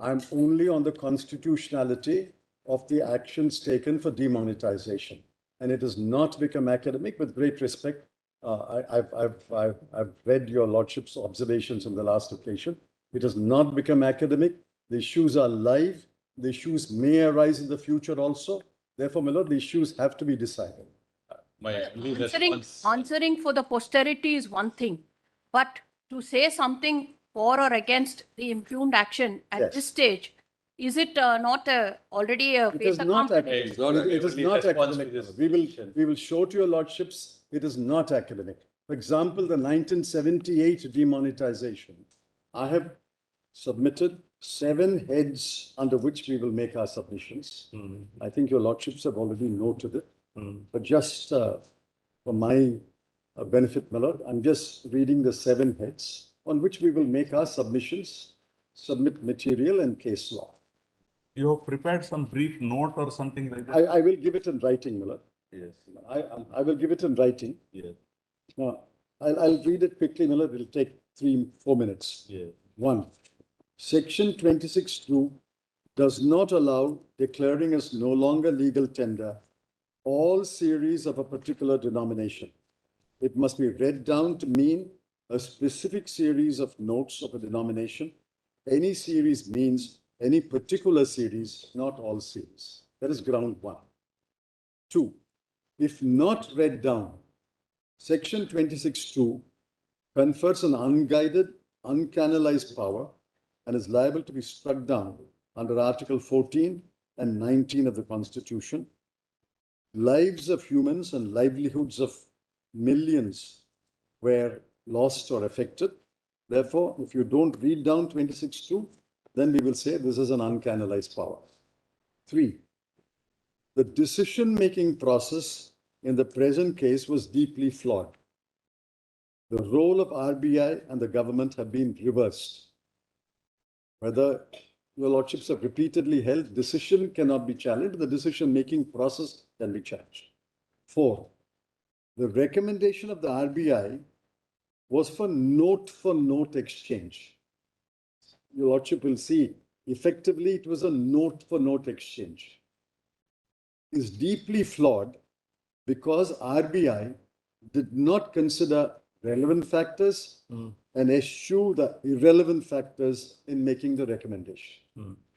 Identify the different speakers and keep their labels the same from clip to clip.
Speaker 1: I'm only on the constitutionality of the actions taken for demonetization. And it has not become academic. With great respect, I've read your lordship's observations on the last occasion. It has not become academic. The issues are live. The issues may arise in the future also. Therefore, my lord, the issues have to be decided.
Speaker 2: Answering for the posterity is one thing, but to say something for or against the impugned action at this stage, is it not already a
Speaker 1: it is not academic. It is not academic. We will show to your lordships it is not academic. For example, the 1978 demonetization. I have submitted 7 heads under which we will make our submissions. I think your lordships have already noted it. But just for my benefit, my lord, I'm just reading the 7 heads on which we will make our submissions, submit material and case law.
Speaker 3: You have prepared some brief note or something like that?
Speaker 1: I will give it in writing, my lord.
Speaker 3: Yes.
Speaker 1: I will give it in writing.
Speaker 3: Yes.
Speaker 1: I'll read it quickly, my lord. It will take 3-4 minutes.
Speaker 3: Yes.
Speaker 1: 1. Section 26(2) does not allow declaring as no longer legal tender all series of a particular denomination. It must be read down to mean a specific series of notes of a denomination. Any series means any particular series, not all series. That is ground 1. 2. If not read down, Section 26(2) confers an unguided, uncanalized power and is liable to be struck down under Article 14 and 19 of the Constitution. Lives of humans and livelihoods of millions were lost or affected. Therefore, if you don't read down 26(2), then we will say this is an uncanalized power. 3. The decision-making process in the present case was deeply flawed. The role of RBI and the government have been reversed. Whether your lordships have repeatedly held, decision cannot be challenged, the decision-making process can be challenged. 4. The recommendation of the RBI was for note exchange. Your lordship will see, effectively, it was a note-for-note exchange. Is deeply flawed because RBI did not consider relevant factors and eschew the irrelevant factors in making the recommendation.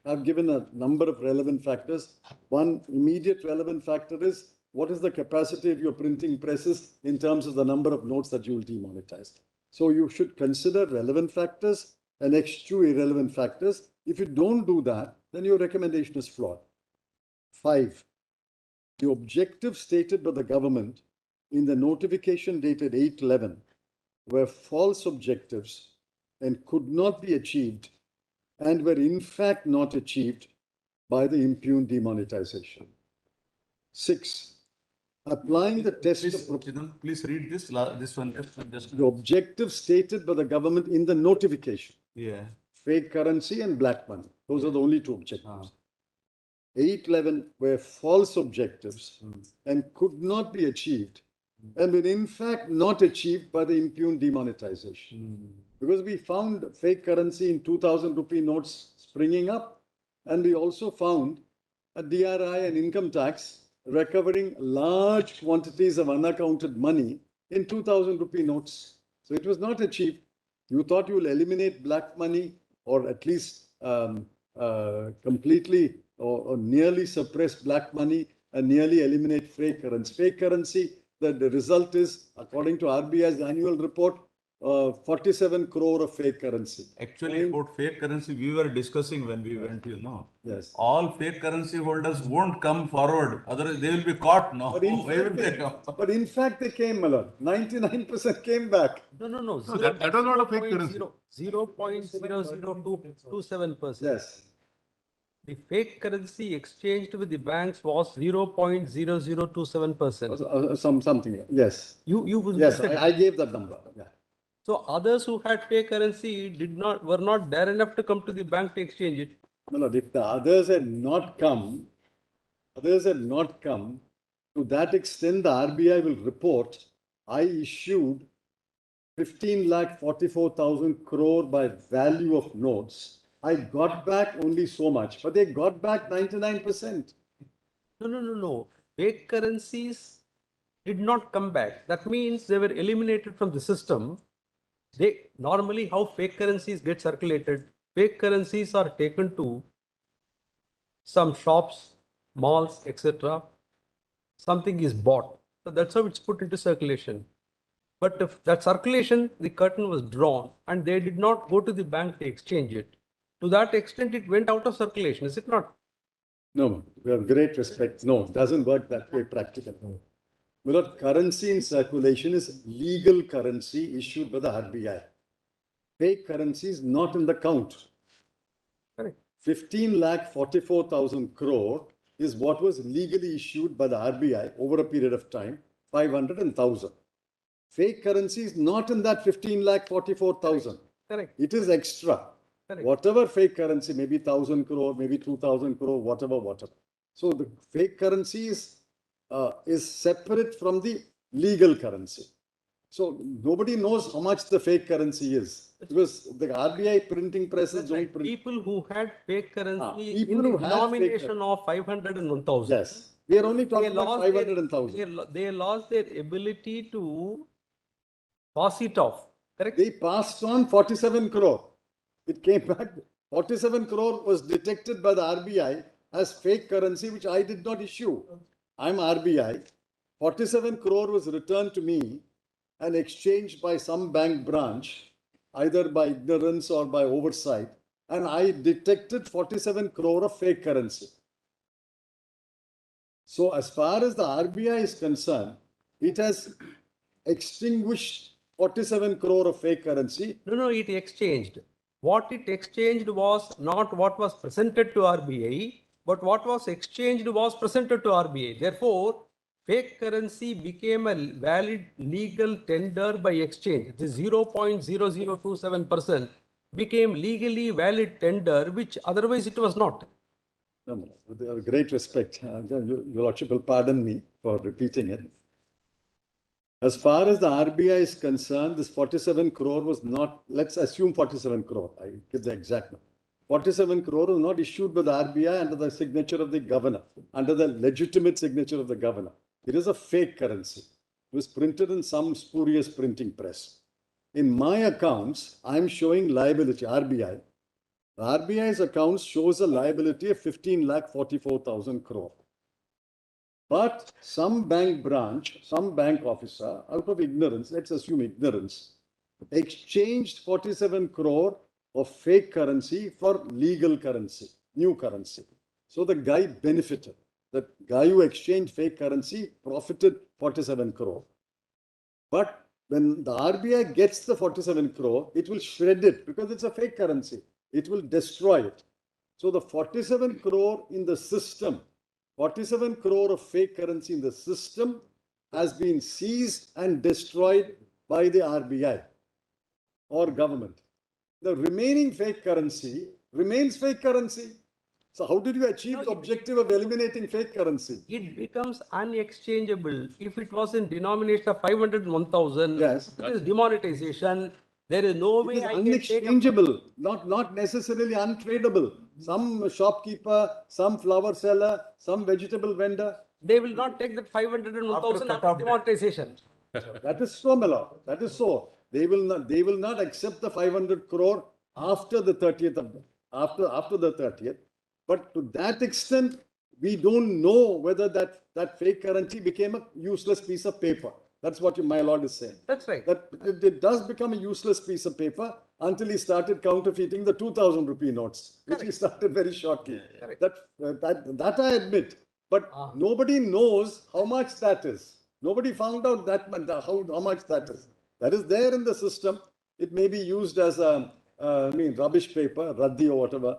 Speaker 1: I've given a number of relevant factors. One immediate relevant factor is what is the capacity of your printing presses in terms of the number of notes that you will demonetize. So you should consider relevant factors and eschew irrelevant factors. If you don't do that, then your recommendation is flawed. 5. The objectives stated by the government in the notification dated 8/11 were false objectives and could not be achieved and were in fact not achieved by the impugned demonetization. 6. Applying the test
Speaker 3: please read this one. Just
Speaker 1: the objectives stated by the government in the notification.
Speaker 3: Yeah.
Speaker 1: Fake currency and black money. Those are the only 2 objectives. 8/11 were false objectives and could not be achieved and were in fact not achieved by the impugned demonetization. Because we found fake currency in 2,000 rupee notes springing up, and we also found a DRI and income tax recovering large quantities of unaccounted money in 2,000 rupee notes. So it was not achieved. You thought you will eliminate black money or at least completely or nearly suppress black money and nearly eliminate fake currency. Fake currency, the result is, according to RBI's annual report, 47 crore of fake currency.
Speaker 3: Actually, about fake currency, we were discussing when we went,
Speaker 1: Yes.
Speaker 3: All fake currency holders won't come forward. Otherwise, they will be caught now.
Speaker 1: But in fact, they came, my lord. 99% came back.
Speaker 4: No.
Speaker 5: That was not a fake currency.
Speaker 4: 0.00227%.
Speaker 1: Yes.
Speaker 4: The fake currency exchanged with the banks was 0.0027%.
Speaker 1: Something. Yes. Yes, I gave that number. Yeah.
Speaker 4: So others who had fake currency were not dare enough to come to the bank to exchange it.
Speaker 1: No, if the others had not come, to that extent, the RBI will report, I issued 15,44,000 crore by value of notes I got back only so much, but they got back 99%.
Speaker 4: No. Fake currencies did not come back. That means they were eliminated from the system. They normally how fake currencies get circulated. Fake currencies are taken to some shops, malls, etc. Something is bought. So that's how it's put into circulation. But if that circulation, the curtain was drawn and they did not go to the bank to exchange it. To that extent, it went out of circulation, is it not?
Speaker 1: No, we have great respect. No, it doesn't work that way practically. Because currency in circulation is legal currency issued by the RBI. Fake currency is not in the count.
Speaker 4: Correct.
Speaker 1: 15,44,000 crore is what was legally issued by the RBI over a period of time, 500 and 1,000. Fake currency is not in that 15,44,000.
Speaker 4: Correct.
Speaker 1: It is extra.
Speaker 4: Correct.
Speaker 1: Whatever fake currency, maybe 1,000 crore, maybe 2,000 crore, whatever. So the fake currency is separate from the legal currency. So nobody knows how much the fake currency is because the RBI printing presses don't print.
Speaker 4: People who had fake currency
Speaker 1: people
Speaker 4: in
Speaker 1: who
Speaker 4: the
Speaker 1: had
Speaker 4: denomination of 500 and 1,000.
Speaker 1: Yes, we are only talking about 500 and 1,000.
Speaker 4: They lost their ability to pass it off. Correct?
Speaker 1: They passed on 47 crore. It came back. 47 crore was detected by the RBI as fake currency, which I did not issue. I'm RBI. 47 crore was returned to me and exchanged by some bank branch, either by ignorance or by oversight. And I detected 47 crore of fake currency. So as far as the RBI is concerned, it has extinguished 47 crore of fake currency.
Speaker 4: No, it exchanged. What it exchanged was not what was presented to RBI, but what was exchanged was presented to RBI. Therefore, fake currency became a valid legal tender by exchange. The 0.0027% became legally valid tender, which otherwise it was not.
Speaker 1: No, with great respect. Your Lordship will pardon me for repeating it. As far as the RBI is concerned, this 47 crore was not, let's assume 47 crore. I give the exact number. 47 crore was not issued by the RBI under the signature of the governor, under the legitimate signature of the governor. It is a fake currency. It was printed in some spurious printing press. In my accounts, I'm showing liability, RBI. The RBI's accounts shows a liability of 15,44,000 crore. But some bank branch, some bank officer, out of ignorance, let's assume ignorance, exchanged 47 crore of fake currency for legal currency, new currency. So the guy benefited. The guy who exchanged fake currency profited 47 crore. But when the RBI gets the 47 crore, it will shred it because it's a fake currency. It will destroy it. So the 47 crore in the system, 47 crore of fake currency in the system has been seized and destroyed by the RBI or government. The remaining fake currency remains fake currency. So how did you achieve the objective of eliminating fake currency?
Speaker 4: It becomes unexchangeable if it was in denomination of 500 and 1,000.
Speaker 1: Yes.
Speaker 4: It is demonetization. There is no
Speaker 1: It
Speaker 4: way
Speaker 1: is
Speaker 4: I can take up.
Speaker 1: unexchangeable, not necessarily untradeable. Some shopkeeper, some flower seller, some vegetable vendor.
Speaker 4: They will not take that 500 and 1,000 after demonetization.
Speaker 1: That is so, my lord. That is so. They will not accept the 500 crore after the 30th of after the 30th. But to that extent, we don't know whether that fake currency became a useless piece of paper. That's what my lord is saying.
Speaker 4: That's right.
Speaker 1: That it does become a useless piece of paper until he started counterfeiting the 2,000 rupee notes, which he started very shortly. That I admit. But nobody knows how much that is. Nobody found out that how much that is. That is there in the system. It may be used as a rubbish paper, raddi or whatever.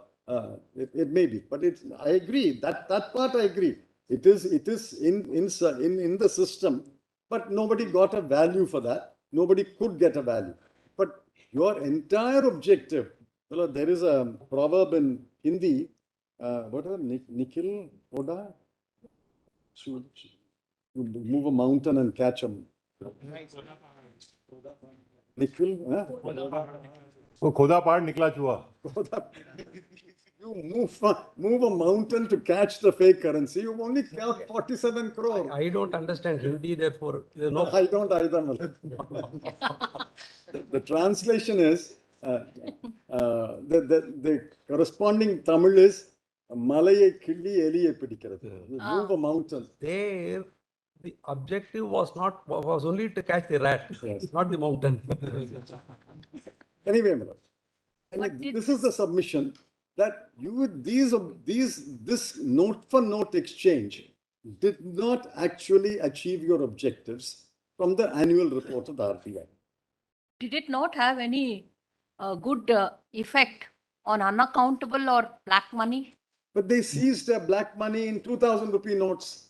Speaker 1: It may be, but I agree that part I agree. It is in the system, but nobody got a value for that. Nobody could get a value. But your entire objective, there is a proverb in Hindi. Nikhil Oda? Should move a mountain and catch a Nikhil.
Speaker 5: वो खोदा पहाड़ निकला चूहा.
Speaker 1: You move a mountain to catch the fake currency. You only count 47 crore.
Speaker 4: I don't understand Hindi, therefore, no.
Speaker 1: I don't either. Malad. The translation is, the corresponding Tamil is, Malaye Killi Eliye Pidikkirathu. You move a mountain.
Speaker 4: There, the objective was only to catch the rat,
Speaker 1: Yes.
Speaker 4: not the mountain.
Speaker 1: Anyway, Malad,
Speaker 2: But did
Speaker 1: this is the submission that this note for note exchange did not actually achieve your objectives from the annual report of the RBI.
Speaker 2: Did it not have any good effect on unaccountable or black money?
Speaker 1: But they seized their black money in 2,000 rupee notes.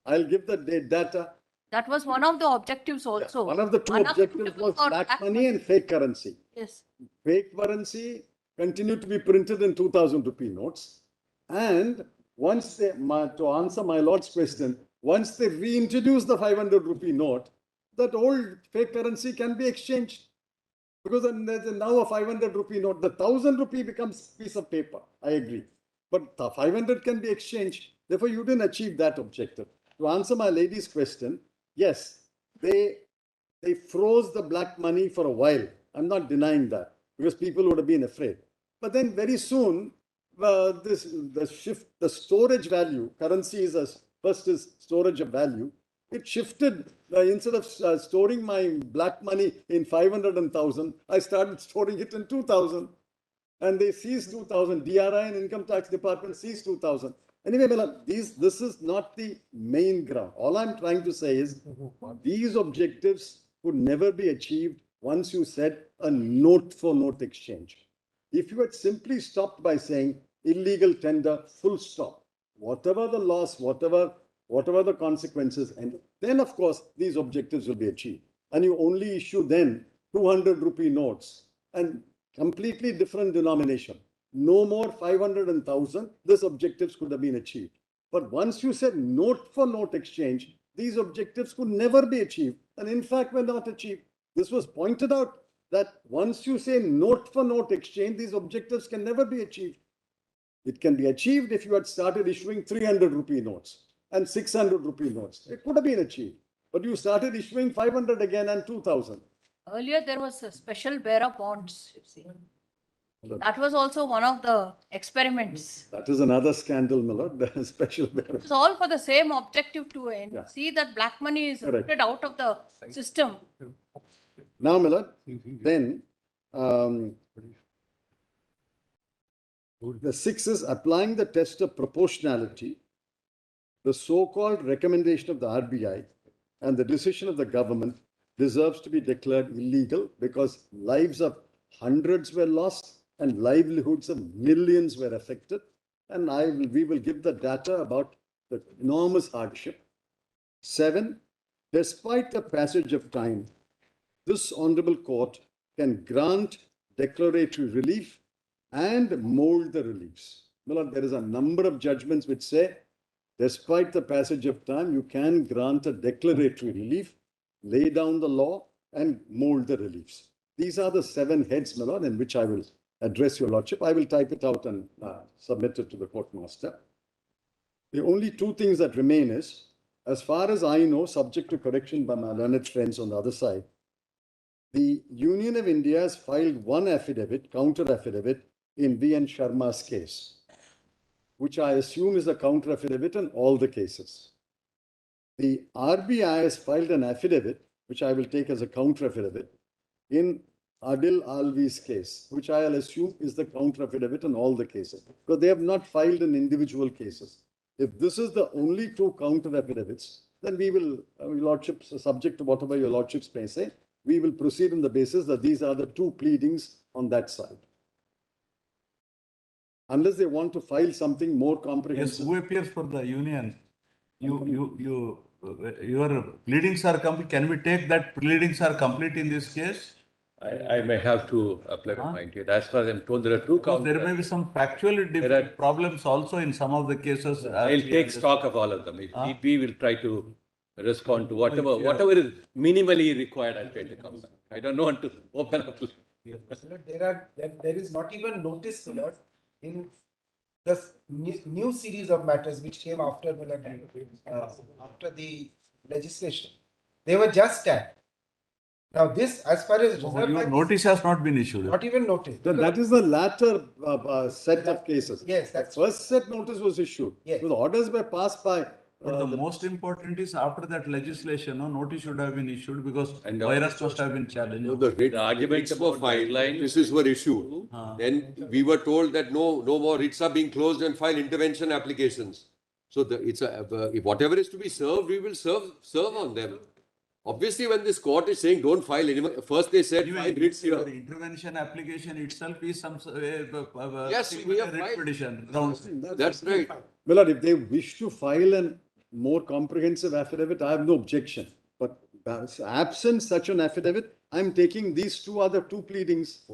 Speaker 1: I'll give the data.
Speaker 2: That was one of the objectives also.
Speaker 1: One of the two objectives was
Speaker 2: Unaccountable or
Speaker 1: black money and fake currency.
Speaker 2: Yes.
Speaker 1: Fake currency continued to be printed in 2,000 rupee notes. And once they, to answer my lord's question, once they reintroduce the 500 rupee note, that old fake currency can be exchanged. Because then there's now a 500 rupee note. The 1,000 rupee becomes a piece of paper. I agree. But the 500 can be exchanged. Therefore, you didn't achieve that objective. To answer my lady's question, yes, they froze the black money for a while. I'm not denying that because people would have been afraid. But then very soon, the storage value, currency is first is storage of value. It shifted. Instead of storing my black money in 500 and 1,000, I started storing it in 2,000. And they seized 2,000. DRI and Income Tax Department seized 2,000. Anyway, this is not the main ground. All I'm trying to say is these objectives could never be achieved once you said a note for note exchange. If you had simply stopped by saying illegal tender, full stop, whatever the loss, whatever the consequences, and then of course these objectives will be achieved. And you only issue then 200 rupee notes and completely different denomination. No more 500 and 1,000, these objectives could have been achieved. But once you said note for note exchange, these objectives could never be achieved, and in fact were not achieved. This was pointed out that once you say note for note exchange, these objectives can never be achieved. It can be achieved if you had started issuing 300 rupee notes and 600 rupee notes. It could have been achieved. But you started issuing 500 again and 2,000.
Speaker 2: Earlier, there was a special bearer bonds, you see. That was also one of the experiments.
Speaker 1: That is another scandal, Miller, the special bearer.
Speaker 2: It's all for the same objective to
Speaker 1: Yeah.
Speaker 2: see that black money is
Speaker 1: Correct.
Speaker 2: rooted out of the system.
Speaker 1: Now, Miller, then the 6 is applying the test of proportionality. The so-called recommendation of the RBI and the decision of the government deserves to be declared illegal because lives of hundreds were lost and livelihoods of millions were affected. And we will give the data about the enormous hardship. 7, despite the passage of time, this honorable court can grant declaratory relief and mold the reliefs. There is a number of judgments which say, despite the passage of time, you can grant a declaratory relief, lay down the law, and mold the reliefs. These are the 7 heads, my lord, in which I will address your lordship. I will type it out and submit it to the court master. The only 2 things that remain is, as far as I know, subject to correction by my learned friends on the other side, the Union of India has filed one affidavit, counter affidavit, in V.N. Sharma's case, which I assume is a counter affidavit in all the cases. The RBI has filed an affidavit, which I will take as a counter affidavit, in Adil Alvi's case, which I'll assume is the counter affidavit in all the cases, because they have not filed in individual cases. If this is the only 2 counter affidavits, then we will, your lordship, subject to whatever your lordships may say, we will proceed on the basis that these are the 2 pleadings on that side. Unless they want to file something more
Speaker 3: Yes,
Speaker 1: comprehensive.
Speaker 3: who appears for the union? Your pleadings are complete. Can we take that pleadings are complete in this case?
Speaker 6: I may have to apply a point here. As far as I'm told, there are 2
Speaker 3: Because there may be some factually different problems also in some of the cases.
Speaker 6: I'll take stock of all of them. If need be, we'll try to respond to whatever is minimally required. I'll try to come back. I don't want to open up.
Speaker 7: There is not even notice, my lord, in the new series of matters which came after, my lord, after the legislation. They were just tagged. Now this, as far as
Speaker 3: Oh,
Speaker 7: Reserve
Speaker 3: your
Speaker 7: Bank,
Speaker 3: notice has not been issued.
Speaker 7: not even noticed.
Speaker 1: That is the latter set of cases.
Speaker 7: Yes,
Speaker 1: The
Speaker 7: that's-
Speaker 1: first set notice was issued.
Speaker 7: Yes.
Speaker 1: So the orders were passed by.
Speaker 3: But the most important is after that legislation, no notice should have been issued because
Speaker 6: And
Speaker 3: virus must have been challenged.
Speaker 8: No, the
Speaker 6: The arguments
Speaker 8: writs for
Speaker 6: about guidelines-
Speaker 8: notices were issued. Then we were told that no more writs are being closed and file intervention applications. So if whatever is to be served, we will serve on them. Obviously, when this court is saying don't file anymore, first they said
Speaker 3: Anyway,
Speaker 8: file writs
Speaker 3: the
Speaker 8: here.
Speaker 3: intervention application itself is some
Speaker 8: Yes, we have
Speaker 3: writ
Speaker 8: filed.
Speaker 3: petition grounds.
Speaker 8: That's right.
Speaker 1: Millard, if they wish to file a more comprehensive affidavit, I have no objection. But absent such an affidavit, I'm taking these two pleadings.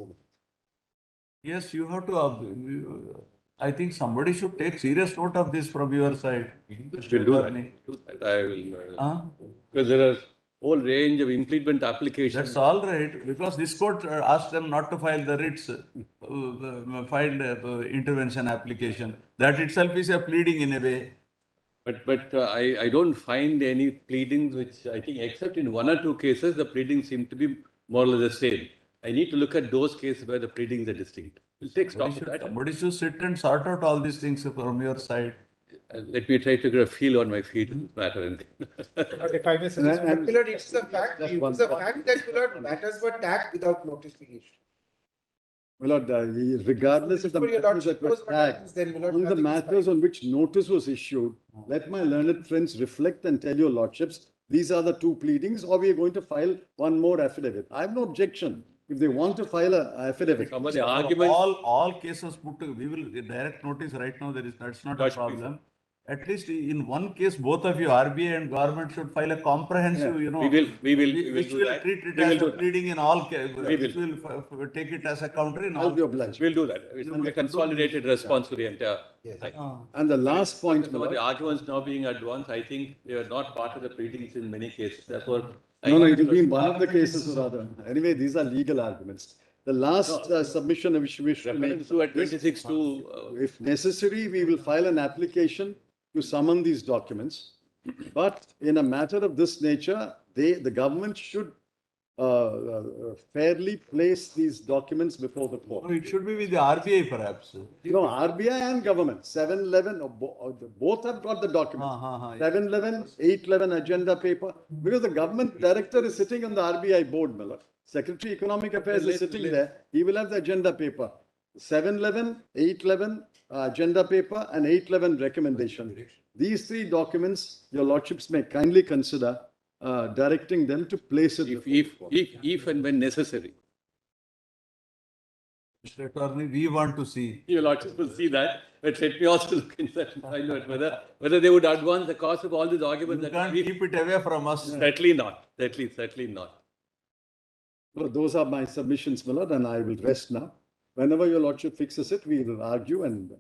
Speaker 3: Yes, you have to. I think somebody should take serious note of this from your side.
Speaker 6: We'll do that. I will,
Speaker 3: Huh?
Speaker 6: because there are whole range of implement applications.
Speaker 3: That's all right, because this court asked them not to file the writs, filed intervention application. That itself is a pleading in a way.
Speaker 6: But I don't find any pleadings which I think, except in one or two cases, the pleadings seem to be more or less the same. I need to look at those cases where the pleadings are distinct. We'll take stock of that.
Speaker 3: Somebody should sit and sort out all these things from your side.
Speaker 6: Let me try to get a feel on my feet in this matter. And
Speaker 7: If I may suggest,
Speaker 1: And-
Speaker 7: Millard, it's the fact,
Speaker 1: Just
Speaker 7: it's
Speaker 1: one
Speaker 7: the
Speaker 1: point.
Speaker 7: fact that, Millard, matters were tagged without notification.
Speaker 1: Millard, regardless of the
Speaker 7: For your
Speaker 1: matters
Speaker 7: lordship
Speaker 1: that were
Speaker 7: knows what happens
Speaker 1: tagged,
Speaker 7: then, Millard,
Speaker 1: on the
Speaker 7: nothing is
Speaker 1: matters on which notice was issued, let my learned friends reflect and tell your lordships, these are the two pleadings, or we are going to file one more affidavit. I have no objection. If they want to file an affidavit,
Speaker 6: some of the
Speaker 3: For
Speaker 6: arguments,
Speaker 3: all cases put to, we will direct notice right now, that's not a problem. At least in one case, both of you, RBI and government should file a comprehensive,
Speaker 6: we will
Speaker 3: which
Speaker 6: do
Speaker 3: will
Speaker 6: that.
Speaker 3: treat it
Speaker 6: We will
Speaker 3: as
Speaker 6: do
Speaker 3: a
Speaker 6: that.
Speaker 3: pleading in all cases.
Speaker 6: We
Speaker 3: Which will take it as a counter in
Speaker 1: I'll
Speaker 3: all.
Speaker 1: be obliged.
Speaker 6: We'll do that. It will be a consolidated response to the entire thing.
Speaker 1: And the last point,
Speaker 6: Some of the
Speaker 1: Millard,
Speaker 6: arguments now being advanced, I think they are not part of the pleadings in many cases. Therefore,
Speaker 1: no, it will be in one of the cases or other. Anyway, these are legal arguments. The last submission which we wish to make,
Speaker 6: reference to at 26 to,
Speaker 1: if necessary, we will file an application to summon these documents. But in a matter of this nature, the government should fairly place these documents before the
Speaker 3: No,
Speaker 1: court.
Speaker 3: it should be with the RBI perhaps.
Speaker 1: No, RBI and government, 711, both have got the documents. 711, 811 agenda paper, because the government director is sitting on the RBI board, Miller. Secretary Economic Affairs is sitting there. He will have the agenda paper. 711, 811 agenda paper and 811 recommendation. These three documents, your lordships may kindly consider directing them to place it.
Speaker 6: if and when necessary.
Speaker 3: Mr. Attorney, we want to see.
Speaker 6: Your lordship will see that, but let me also look into that and find out whether they would advance the cost of all these arguments.
Speaker 3: You
Speaker 6: That
Speaker 3: can't keep it away from us.
Speaker 6: certainly not. Certainly not.
Speaker 1: Well, those are my submissions, Millard, and I will rest now. Whenever your lordship fixes it, we will argue, and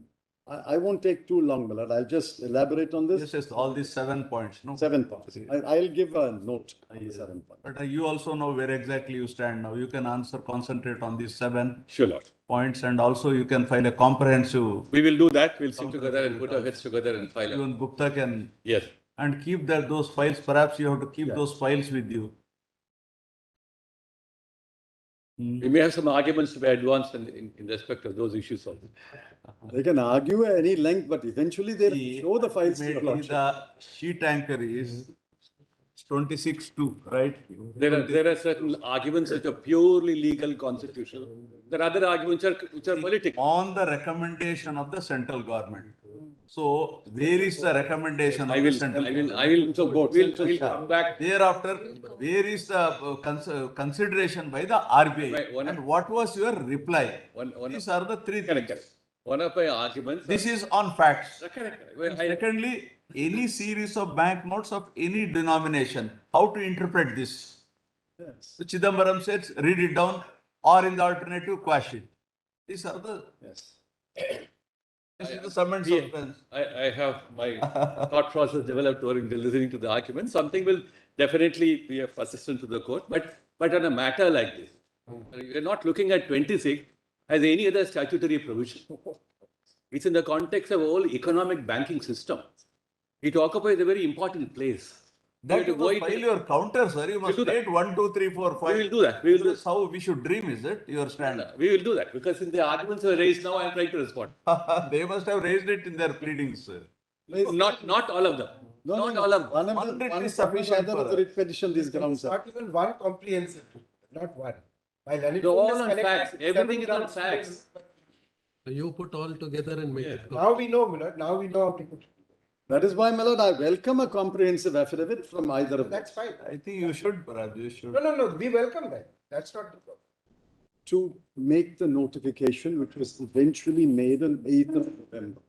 Speaker 1: I won't take too long, Millard. I'll just elaborate on this.
Speaker 3: Yes, all these 7 points, no?
Speaker 1: 7 points. I'll give a note on the 7 points.
Speaker 3: But you also know where exactly you stand now. You can concentrate on these 7
Speaker 6: Sure, Lord.
Speaker 3: points, and also you can file a comprehensive,
Speaker 6: We will do that. We'll sit together and put our heads together and file it.
Speaker 3: even Gupta can,
Speaker 6: Yes.
Speaker 3: and keep those files. Perhaps you have to keep those files with you.
Speaker 6: We may have some arguments to be advanced in respect of those issues also.
Speaker 1: They can argue at any length, but eventually they'll
Speaker 3: See,
Speaker 1: show the files to your
Speaker 3: ultimately
Speaker 1: lordship.
Speaker 3: the sheet anchor is 26-2, right?
Speaker 6: There are certain arguments which are purely legal, constitutional. There are other arguments which are political.
Speaker 3: On the recommendation of the central government. So where is the recommendation of the central government?
Speaker 6: We'll come back.
Speaker 3: Thereafter, where is the consideration by the RBI?
Speaker 6: Right,
Speaker 3: And what was your reply?
Speaker 6: One-
Speaker 3: These are the three
Speaker 6: Correct,
Speaker 3: things.
Speaker 6: correct. One of my arguments.
Speaker 3: This is on facts.
Speaker 6: Correct.
Speaker 3: Secondly, any series of banknotes of any denomination, how to interpret this?
Speaker 1: Yes.
Speaker 3: So Chidambaram says, read it down, or in the alternative, quash it. These are the,
Speaker 1: Yes.
Speaker 3: this is the sum and substance.
Speaker 6: I have my thought process developed during listening to the argument. Something will definitely be of assistance to the court, but on a matter like this, You're not looking at 26 as any other statutory provision. It's in the context of a whole economic banking system. It occupies a very important place.
Speaker 3: That you
Speaker 6: Why
Speaker 3: must file your counter, sir. You must
Speaker 6: do that.
Speaker 3: state 1, 2, 3, 4, 5.
Speaker 6: We will do that. We will do
Speaker 3: This is how we should dream, is it? Your stand.
Speaker 6: We will do that because in the arguments are raised now, I am trying to respond.
Speaker 3: They must have raised it in their pleadings, sir.
Speaker 6: Not all of them. Not all of them.
Speaker 1: One of
Speaker 3: One
Speaker 1: the,
Speaker 3: writ
Speaker 1: one
Speaker 3: is
Speaker 1: of
Speaker 3: sufficient
Speaker 1: the
Speaker 3: for
Speaker 1: other
Speaker 3: us.
Speaker 1: writ petition, these grounds are.
Speaker 7: Not even one comprehensive, not one. While
Speaker 6: They're
Speaker 7: Anipur
Speaker 6: all
Speaker 7: has
Speaker 6: on
Speaker 7: collected
Speaker 6: facts. Everything is on
Speaker 7: grounds,
Speaker 6: facts.
Speaker 4: So you put all together and make it.
Speaker 7: Now we know, Milord, now we know how to put it.
Speaker 1: That is why, my lord, I welcome a comprehensive affidavit from either of them.
Speaker 7: That's fine.
Speaker 3: I think you should, Raj, you should.
Speaker 7: No, we welcome that. That's not the problem.
Speaker 1: To make the notification, which was eventually made on 8th of November.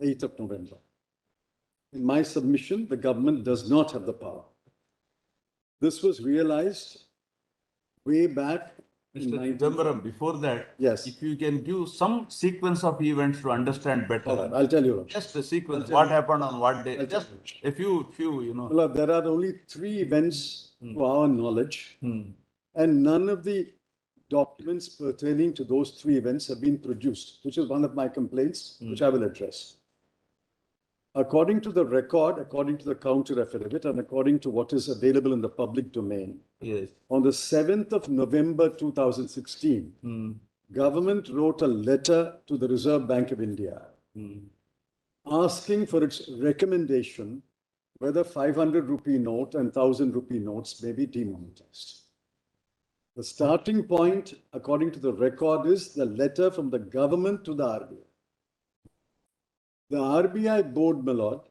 Speaker 1: 8th of November. In my submission, the government does not have the power. This was realized way back in
Speaker 3: Mr.
Speaker 1: 19...
Speaker 3: Chidambaram, before that,
Speaker 1: Yes.
Speaker 3: if you can give some sequence of events to understand
Speaker 1: All
Speaker 3: better.
Speaker 1: right, I'll tell you.
Speaker 3: Just the sequence,
Speaker 1: I'll tell
Speaker 3: what
Speaker 1: you.
Speaker 3: happened on what day,
Speaker 1: I'll tell
Speaker 3: just a few, you know.
Speaker 1: Well, there are only 3 events to our knowledge, and none of the documents pertaining to those 3 events have been produced, which is one of my complaints, which I will address. According to the record, according to the counter affidavit, and according to what is available in the public domain,
Speaker 3: Yes.
Speaker 1: on the 7th of November 2016, government wrote a letter to the Reserve Bank of India asking for its recommendation whether 500 rupee note and 1000 rupee notes may be demonetized. The starting point, according to the record, is the letter from the government to the RBI. The RBI board, my lord,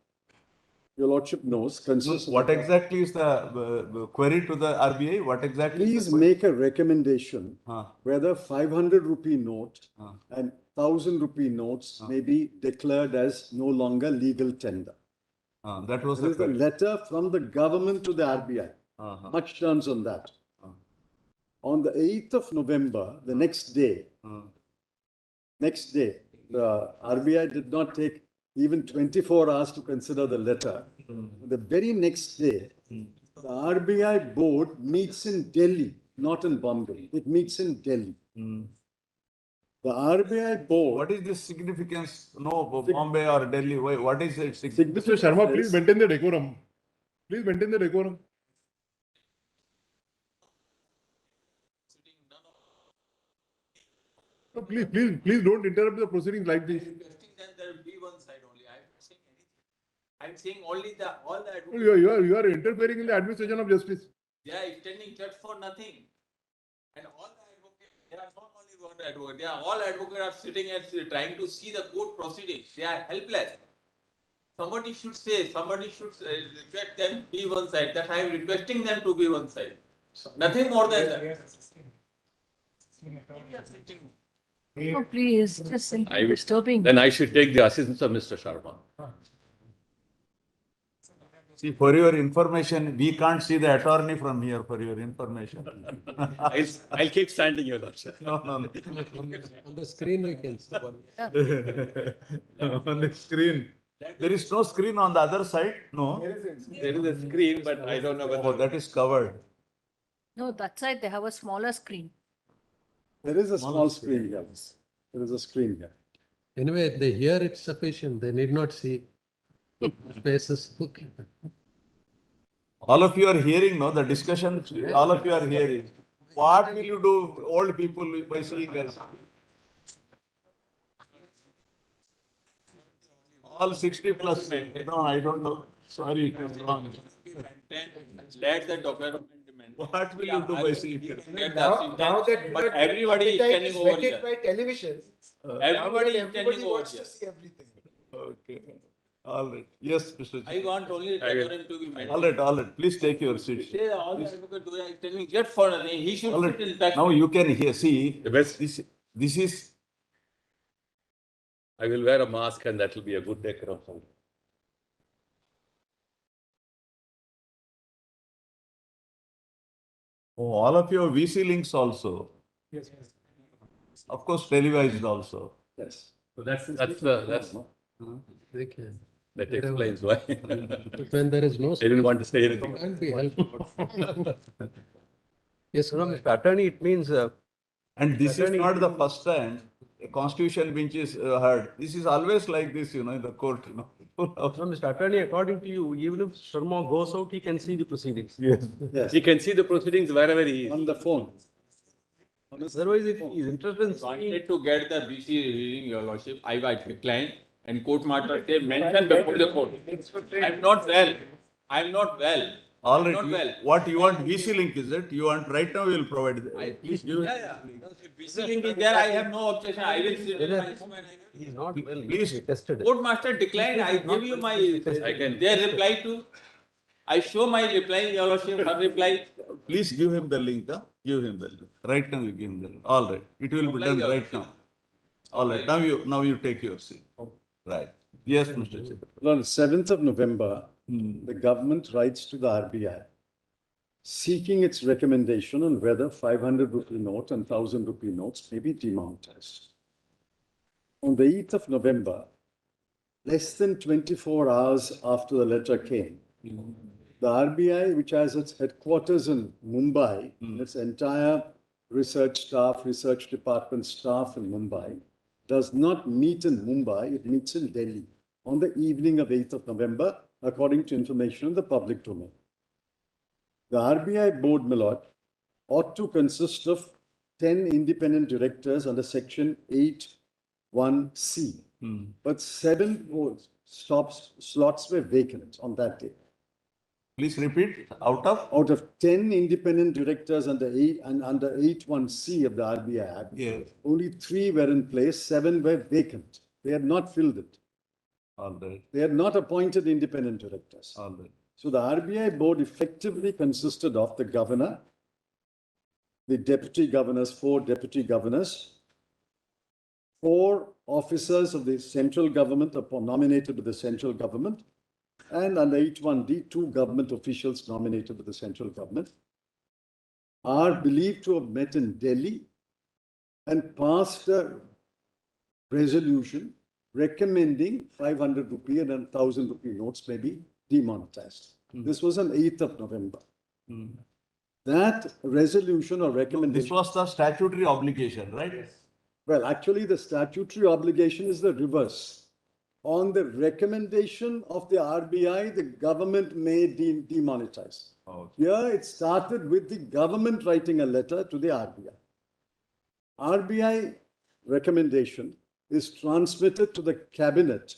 Speaker 1: your lordship knows, consists of...
Speaker 3: What exactly is the query to the RBI? What exactly? is
Speaker 1: Please
Speaker 3: the query?
Speaker 1: make a recommendation whether 500 rupee note and 1000 rupee notes may be declared as no longer legal tender.
Speaker 3: That was
Speaker 1: There is a
Speaker 3: query.
Speaker 1: letter from the government to the RBI. Much turns on that. On the 8th of November, the next day, the RBI did not take even 24 hours to consider the letter. The very next day, the RBI board meets in Delhi, not in Bombay. It meets in Delhi. The RBI board...
Speaker 3: What is the significance? No, Bombay or Delhi, what is its
Speaker 5: Mr.
Speaker 3: significance?
Speaker 5: Sharma, please maintain the decorum. Please maintain the decorum. No, please don't interrupt the proceedings like this.
Speaker 9: Requesting that there will be one side only. I'm not saying anything. I'm saying only all the advocates.
Speaker 5: You are interfering in the administration of justice.
Speaker 9: They are extending church for nothing. And all the advocates, there are not only one advocate, they are all advocates are sitting and trying to see the court proceedings. They are helpless. Somebody should request them be one side, that I am requesting them to be one side. Nothing more than that.
Speaker 2: Oh, please, just simply
Speaker 6: I will-
Speaker 2: disturbing.
Speaker 6: Then I should take the assistance of Mr. Sharma.
Speaker 3: See, for your information, we can't see the attorney from here, for your information.
Speaker 6: I'll keep standing, Your Lordship.
Speaker 3: No.
Speaker 4: On the screen we can see one.
Speaker 3: On the screen. There is no screen on the other side? No.
Speaker 6: There is a screen, but I don't know
Speaker 3: Oh,
Speaker 6: whether...
Speaker 3: that is covered.
Speaker 2: No, that side, they have a smaller screen.
Speaker 1: There is a small screen here. There is a screen here.
Speaker 4: Anyway, they hear it's sufficient. They need not see faces.
Speaker 3: All of you are hearing, no? The discussion, all of you are hearing. What will you do, old people, by seeing us? All 60 plus men. No, I don't know. Sorry, it was wrong.
Speaker 9: Let the document.
Speaker 3: What will you do by seeing us?
Speaker 7: Now that
Speaker 9: But everybody is
Speaker 7: appetite
Speaker 9: standing
Speaker 7: is
Speaker 9: over
Speaker 7: whetted
Speaker 9: here.
Speaker 7: by television,
Speaker 9: Everybody is
Speaker 7: everybody
Speaker 9: standing over
Speaker 7: wants
Speaker 9: here.
Speaker 7: to see everything.
Speaker 3: Okay. All right. Yes, Mr.
Speaker 9: I want only the decorum to be maintained.
Speaker 3: All right. Please take your seat.
Speaker 9: Say all the advocates do are telling just for nothing. He should
Speaker 3: All
Speaker 9: sit in
Speaker 3: right.
Speaker 9: back.
Speaker 3: Now you can hear, see,
Speaker 6: The best,
Speaker 3: this is,
Speaker 6: I will wear a mask and that will be a good decorum.
Speaker 3: oh, all of your VC links also.
Speaker 7: Yes.
Speaker 3: Of course, televised also.
Speaker 1: Yes.
Speaker 6: So that's That explains why.
Speaker 4: When there is no.
Speaker 6: I didn't want to say anything.
Speaker 4: Can't be helped. Yes, no, Mr. Attorney, it means.
Speaker 3: And this is not the first time a constitutional bench is heard. This is always like this, in the court,
Speaker 4: No, Mr. Attorney, according to you, even if Sharma goes out, he can see the proceedings.
Speaker 3: Yes.
Speaker 1: Yes,
Speaker 6: He can see the proceedings wherever he is.
Speaker 1: on the phone.
Speaker 4: Otherwise, if he is interested in seeing.
Speaker 9: Wanted to get the BC reading, Your Lordship, I declined, and court martial they mentioned before the court. I'm not well. I'm not well.
Speaker 3: All
Speaker 9: I'm
Speaker 3: right,
Speaker 9: not well.
Speaker 3: what you want, VC link, is it? You want, right now we will provide. Please give.
Speaker 9: Yeah. If BC link is there, I have no objection. I will sit in my.
Speaker 4: He is not well.
Speaker 3: Please.
Speaker 4: He tested.
Speaker 9: Court master declined. I give you my.
Speaker 6: I can-
Speaker 9: Their reply to. I show my reply, Your Lordship, her reply.
Speaker 3: Please give him the link, give him the link. Right now you give him the link. All right, it will be done right now. All right, now you take your seat. Right. Yes, Mr. Chair.
Speaker 1: On the 7th of November, the government writes to the RBI seeking its recommendation on whether 500 rupee note and 1000 rupee notes may be demonetized. On the 8th of November, less than 24 hours after the letter came, the RBI, which has its headquarters in Mumbai, its entire research staff, research department staff in Mumbai, does not meet in Mumbai, it meets in Delhi on the evening of 8th of November, according to information in the public domain. The RBI board, my lord, ought to consist of 10 independent directors under section 8(1)(c), but 7 slots were vacant on that day.
Speaker 3: Please repeat, out of
Speaker 1: 10 independent directors under 8(1)(c) of the RBI Act,
Speaker 3: Yes.
Speaker 1: only 3 were in place, 7 were vacant. They had not filled it.
Speaker 3: All right,
Speaker 1: They had not appointed independent directors.
Speaker 3: all right.
Speaker 1: So the RBI board effectively consisted of the governor, the deputy governors, 4 deputy governors, 4 officers of the central government nominated by the central government, and under 8(1)(d), 2 government officials nominated by the central government, are believed to have met in Delhi and passed a resolution recommending 500 rupee and 1000 rupee notes may be demonetized. This was on 8th of November. That resolution or recommendation.
Speaker 3: This was the statutory obligation, right?
Speaker 1: Well, actually, the statutory obligation is the reverse. On the recommendation of the RBI, the government may demonetize.
Speaker 3: Okay.
Speaker 1: Here, it started with the government writing a letter to the RBI. RBI recommendation is transmitted to the cabinet.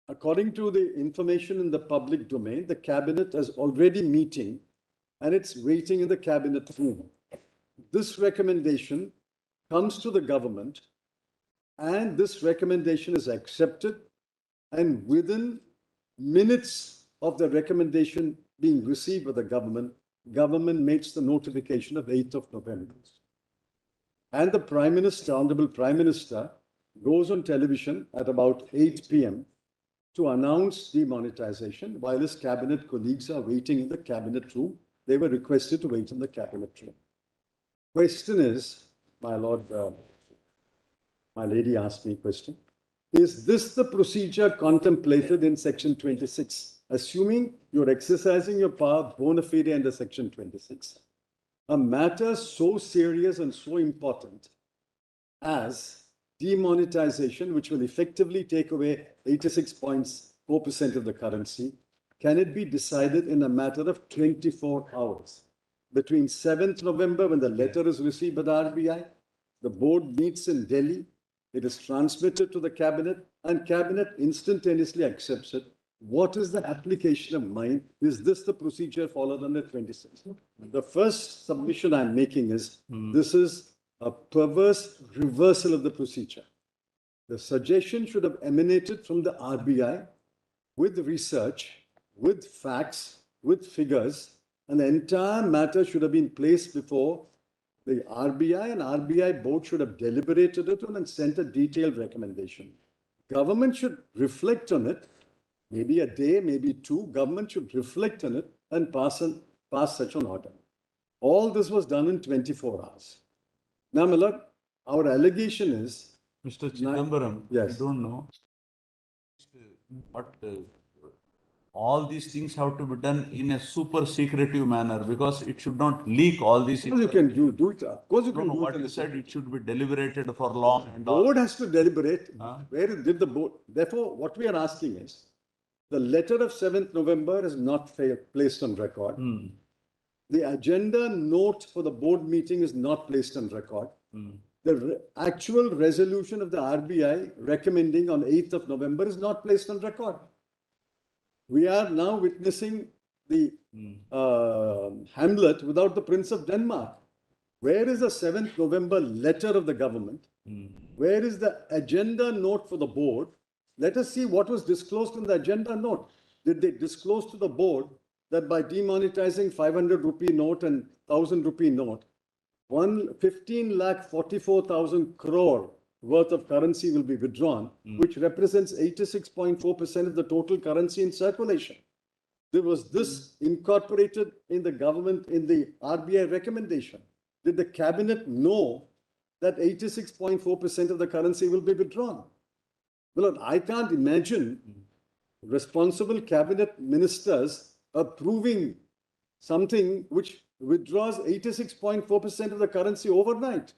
Speaker 1: According to the information in the public domain, the cabinet is already meeting and it's waiting in the cabinet room. This recommendation comes to the government and this recommendation is accepted, and within minutes of the recommendation being received by the government makes the notification of 8th of November. And the Prime Minister, Honorable Prime Minister, goes on television at about 8 p.m. to announce demonetization while his cabinet colleagues are waiting in the cabinet room. They were requested to wait in the cabinet room. Question is, my lord, my lady asked me a question. Is this the procedure contemplated in section 26? Assuming you're exercising your power bona fide under section 26, a matter so serious and so important as demonetization, which will effectively take away 86.4% of the currency, can it be decided in a matter of 24 hours? Between 7th November, when the letter is received by the RBI, the board meets in Delhi, it is transmitted to the cabinet, and cabinet instantaneously accepts it. What is the application of mine? Is this the procedure followed under 26? The first submission I'm making is this is a perverse reversal of the procedure. The suggestion should have emanated from the RBI with research, with facts, with figures, and the entire matter should have been placed before the RBI, and RBI board should have deliberated it and sent a detailed recommendation. Government should reflect on it, maybe a day, maybe 2. Government should reflect on it and pass such an order. All this was done in 24 hours. Now, my lord, our allegation is
Speaker 3: Mr. Chidambaram,
Speaker 1: Yes.
Speaker 3: I don't know. But all these things have to be done in a super secretive manner because it should not leak all these.
Speaker 1: Of course you can do it. Of course you
Speaker 3: No,
Speaker 1: can
Speaker 3: no,
Speaker 1: do
Speaker 3: what
Speaker 1: it.
Speaker 3: you said, it should be deliberated for long and all.
Speaker 1: Board has to deliberate.
Speaker 3: Huh?
Speaker 1: Where did the board? Therefore, what we are asking is, the letter of 7th November is not placed on record. The agenda note for the board meeting is not placed on record. The actual resolution of the RBI recommending on 8th of November is not placed on record. We are now witnessing the Hamlet without the Prince of Denmark. Where is the 7th November letter of the government? Where is the agenda note for the board? Let us see what was disclosed in the agenda note. Did they disclose to the board that by demonetizing 500 rupee note and 1000 rupee note, 15,44,000 crore worth of currency will be withdrawn, which represents 86.4% of the total currency in circulation. There was this incorporated in the government, in the RBI recommendation. Did the cabinet know that 86.4% of the currency will be withdrawn? Well, I can't imagine responsible cabinet ministers approving something which withdraws 86.4% of the currency overnight.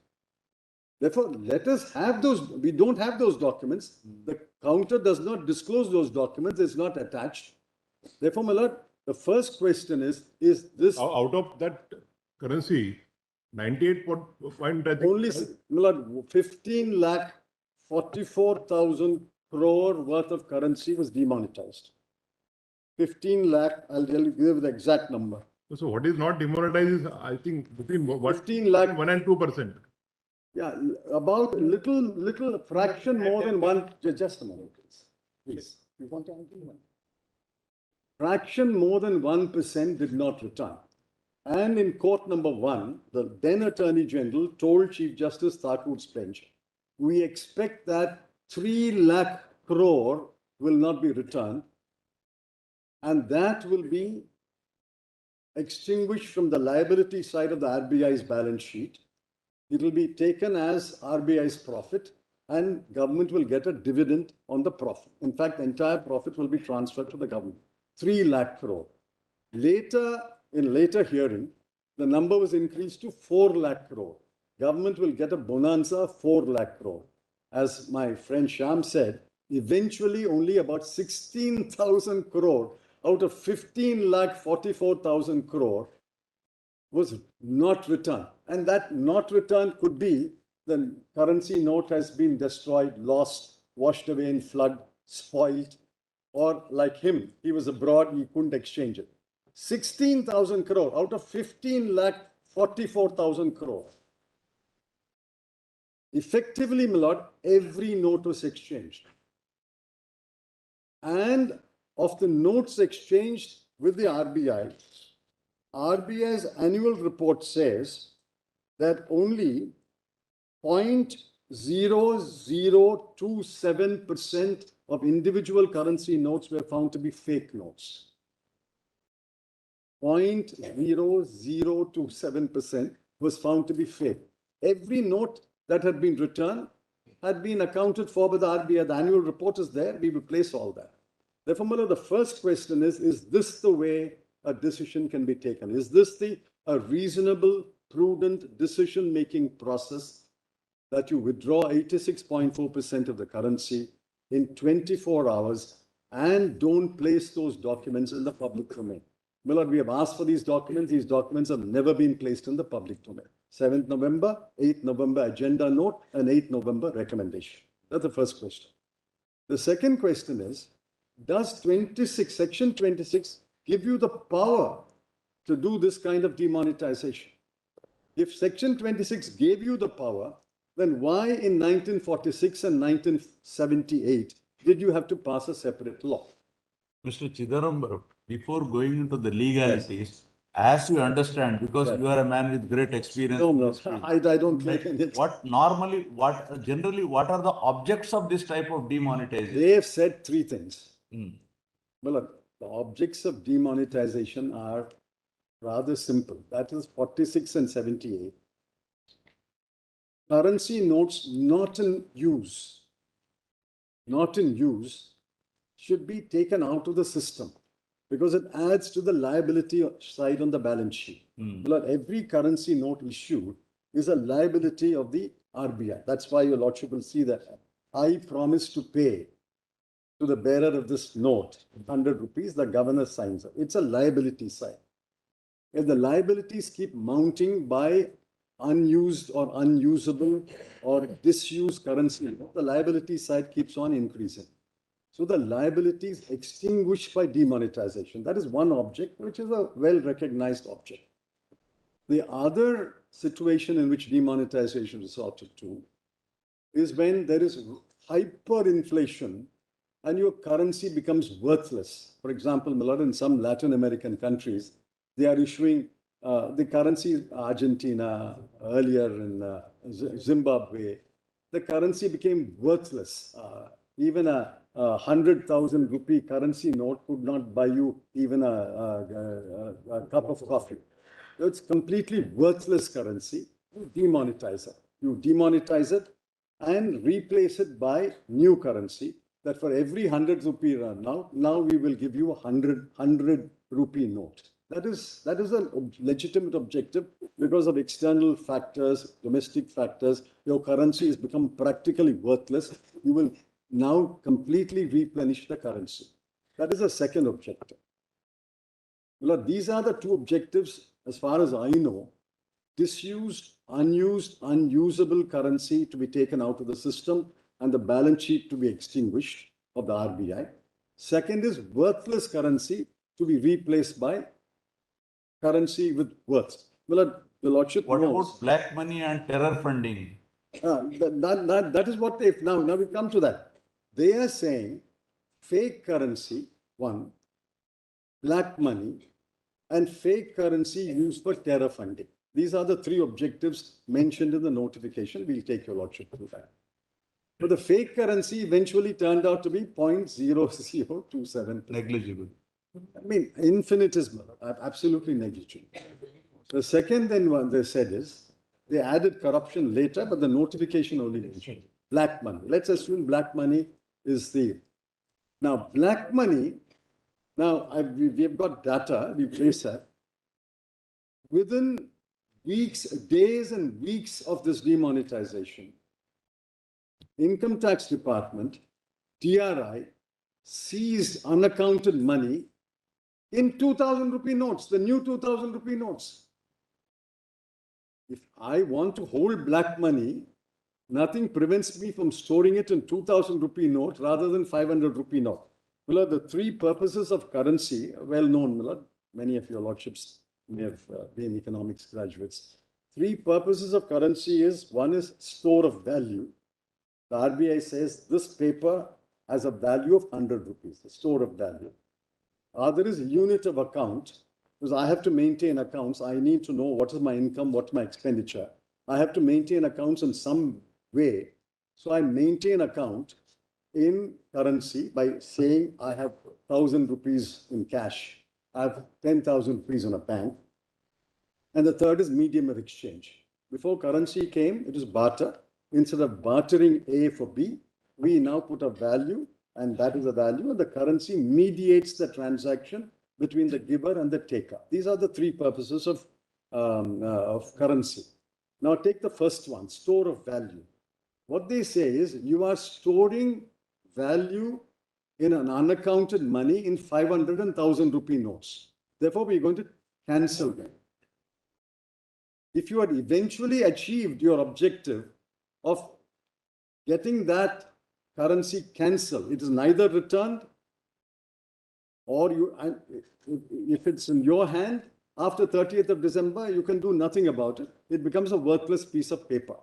Speaker 1: Therefore, let us have those. We don't have those documents. The counter does not disclose those documents. It's not attached. Therefore, my lord, the first question is this
Speaker 5: Out of that currency, 98 point, I think.
Speaker 1: only, my lord, 15,44,000 crore worth of currency was demonetized. 15 lakh, I'll tell you, give the exact number.
Speaker 5: So what is not demonetized is, I think, between
Speaker 1: 15 lakh.
Speaker 5: 1 and 2%.
Speaker 1: Yeah, about little fraction more than one. Just a moment, please. Please, you want to answer one? Fraction more than 1% did not return. And in court number 1, the then Attorney General told Chief Justice Thakur's bench, we expect that 3 lakh crore will not be returned, and that will be extinguished from the liability side of the RBI's balance sheet. It will be taken as RBI's profit, and government will get a dividend on the profit. In fact, the entire profit will be transferred to the government. 3 lakh crore. Later, in later hearing, the number was increased to 4 lakh crore. Government will get a bonanza 4 lakh crore. As my friend Sham said, eventually only about 16,000 crore out of 15 lakh 44,000 crore was not returned. And that not returned could be the currency note has been destroyed, lost, washed away in flood, spoiled, or like him, he was abroad, he couldn't exchange it. 16,000 crore out of 15 lakh 44,000 crore. Effectively, my lord, every note was exchanged. And of the notes exchanged with the RBI's annual report says that only 0.0027% of individual currency notes were found to be fake notes. 0.0027% was found to be fake. Every note that had been returned had been accounted for by the RBI. The annual report is there. We will place all that. Therefore, Mullah, the first question is this the way a decision can be taken? Is this a reasonable, prudent decision-making process that you withdraw 86.4% of the currency in 24 hours and don't place those documents in the public domain? Milord, we have asked for these documents. These documents have never been placed in the public domain. 7th November, 8th November agenda note, and 8th November recommendation. That's the first question. The second question is, does Section 26 give you the power to do this kind of demonetization? If Section 26 gave you the power, then why in 1946 and 1978 did you have to pass a separate law?
Speaker 3: Mr. Chidambaram, before going into the legalities, as you understand, because you are a man with great experience.
Speaker 1: No, I don't claim it.
Speaker 3: Generally, what are the objects of this type of demonetization?
Speaker 1: They have said three things. Well, the objects of demonetization are rather simple. That is 46 and 78. Currency notes not in use should be taken out of the system because it adds to the liability side on the balance sheet. Well, every currency note issued is a liability of the RBI. That's why your lordship will see that I promise to pay to the bearer of this note 100 rupees, the governor signs it. It's a liability side. If the liabilities keep mounting by unused or unusable or disused currency, the liability side keeps on increasing. So the liability is extinguished by demonetization. That is one object, which is a well-recognized object. The other situation in which demonetization resorted to is when there is hyperinflation and your currency becomes worthless. For example, Millard, in some Latin American countries, they are issuing the currency Argentina, earlier in Zimbabwe, the currency became worthless. Even a 100,000 rupee currency note could not buy you even a cup of coffee. It's completely worthless currency. You demonetize it. You demonetize it and replace it by new currency. That for every 100 rupee now we will give you a 100 rupee note. That is a legitimate objective because of external factors, domestic factors. Your currency has become practically worthless. You will now completely replenish the currency. That is a second objective. Well, these are the two objectives, as far as I know. Disused, unused, unusable currency to be taken out of the system and the balance sheet to be extinguished of the RBI. Second is worthless currency to be replaced by currency with worth. Well, the lordship
Speaker 3: What
Speaker 1: knows.
Speaker 3: about black money and terror funding?
Speaker 1: That is what they've now we come to that. They are saying fake currency, one, black money, and fake currency used for terror funding. These are the three objectives mentioned in the notification. We'll take your lordship through that. But the fake currency eventually turned out to be 0.0027.
Speaker 3: Negligible.
Speaker 1: I mean, infinitesimal, absolutely negligible. The second then one they said is, they added corruption later, but the notification only mentioned black money. Let's assume black money is the... Now, black money, we've got data, we trace that. Within weeks, days and weeks of this demonetization, Income Tax Department, TRI, seized unaccounted money in 2,000 rupee notes, the new 2,000 rupee notes. If I want to hold black money, nothing prevents me from storing it in 2,000 rupee note rather than 500 rupee note. Well, the three purposes of currency are well known, Millard. Many of your lordships may have been economics graduates. Three purposes of currency is, one is store of value. The RBI says this paper has a value of 100 rupees, the store of value. Other is unit of account, because I have to maintain accounts. I need to know what is my income, what's my expenditure. I have to maintain accounts in some way. So I maintain account in currency by saying I have 1,000 rupees in cash. I have 10,000 rupees in a bank. And the third is medium of exchange. Before currency came, it was barter. Instead of bartering A for B, we now put a value, and that is the value, and the currency mediates the transaction between the giver and the taker. These are the three purposes of currency. Now take the first one, store of value. What they say is you are storing value in an unaccounted money in 500 and 1,000 rupee notes. Therefore, we're going to cancel them. If you had eventually achieved your objective of getting that currency cancelled, it is neither returned or if it's in your hand, after 30th of December, you can do nothing about it. It becomes a worthless piece of paper.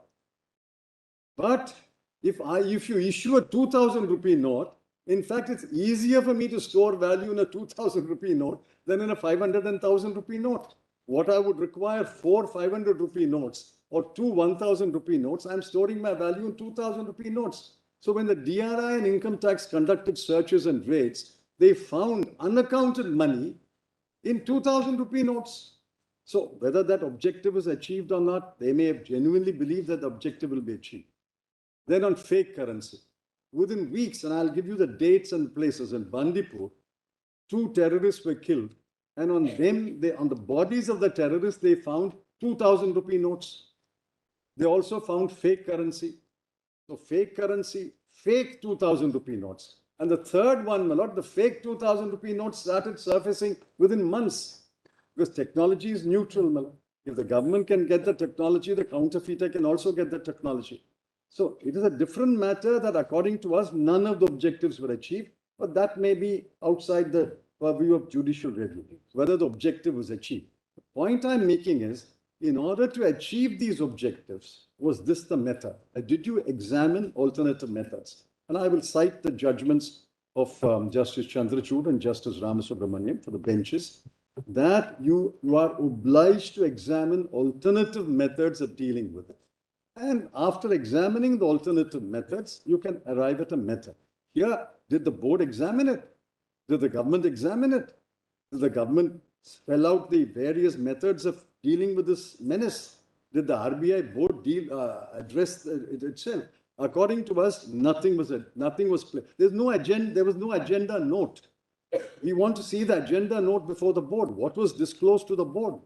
Speaker 1: But if you issue a 2,000 rupee note, in fact, it's easier for me to store value in a 2,000 rupee note than in a 500 and 1,000 rupee note. What I would require 4 500 rupee notes or 2 1,000 rupee notes, I'm storing my value in 2,000 rupee notes. So when the DRI and income tax conducted searches and raids, they found unaccounted money in 2,000 rupee notes. So whether that objective is achieved or not, they may have genuinely believed that the objective will be achieved. Then on fake currency. within weeks, and I'll give you the dates and places. In Bandipur, 2 terrorists were killed, and on them, on the bodies of the terrorists, they found 2,000 rupee notes. They also found fake currency. So fake currency, fake 2,000 rupee notes. And the third one, my lord, the fake 2,000 rupee notes started surfacing within months, because technology is neutral, my lord. If the government can get the technology, the counterfeiter can also get the technology. So it is a different matter that according to us, none of the objectives were achieved, but that may be outside the purview of judicial review, whether the objective was achieved. The point I'm making is, in order to achieve these objectives, was this the method? Did you examine alternative methods? And I will cite the judgments of Justice Chandrachud and Justice Ramasubramanian for the benches, that you are obliged to examine alternative methods of dealing with it. And after examining the alternative methods, you can arrive at a method. Here, did the board examine it? Did the government examine it? Did the government spell out the various methods of dealing with this menace? Did the RBI board address it itself? According to us, nothing was. There was no agenda note. We want to see the agenda note before the board. What was disclosed to the board?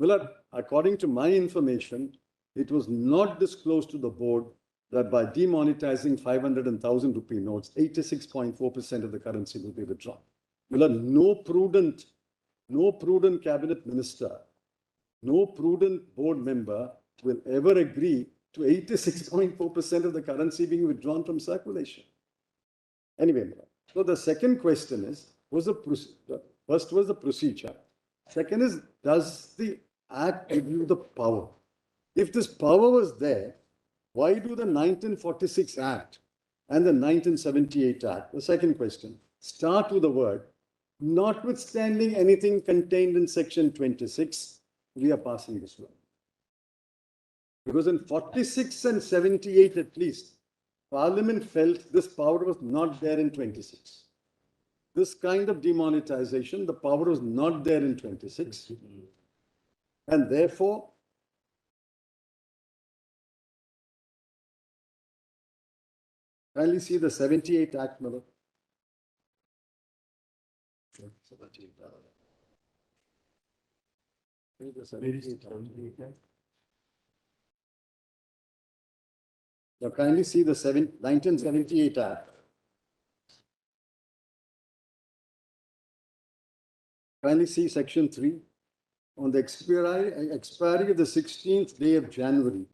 Speaker 1: Well, according to my information, it was not disclosed to the board that by demonetizing 500 and 1,000 rupee notes, 86.4% of the currency will be withdrawn. Well, no prudent cabinet minister, no prudent board member will ever agree to 86.4% of the currency being withdrawn from circulation. Anyway, so the second question is, first was the procedure. Second is, does the Act give you the power? If this power was there, why do the 1946 Act and the 1978 Act, the second question, start with the word, notwithstanding anything contained in section 26, we are passing this law. Because in 46 and 78 at least, Parliament felt this power was not there in 26. This kind of demonetization, the power was not there in 26. And therefore, kindly see the 78 Act, Mother. Now kindly see the 1978 Act. Kindly see section 3. On the expiry of the 16th day of January,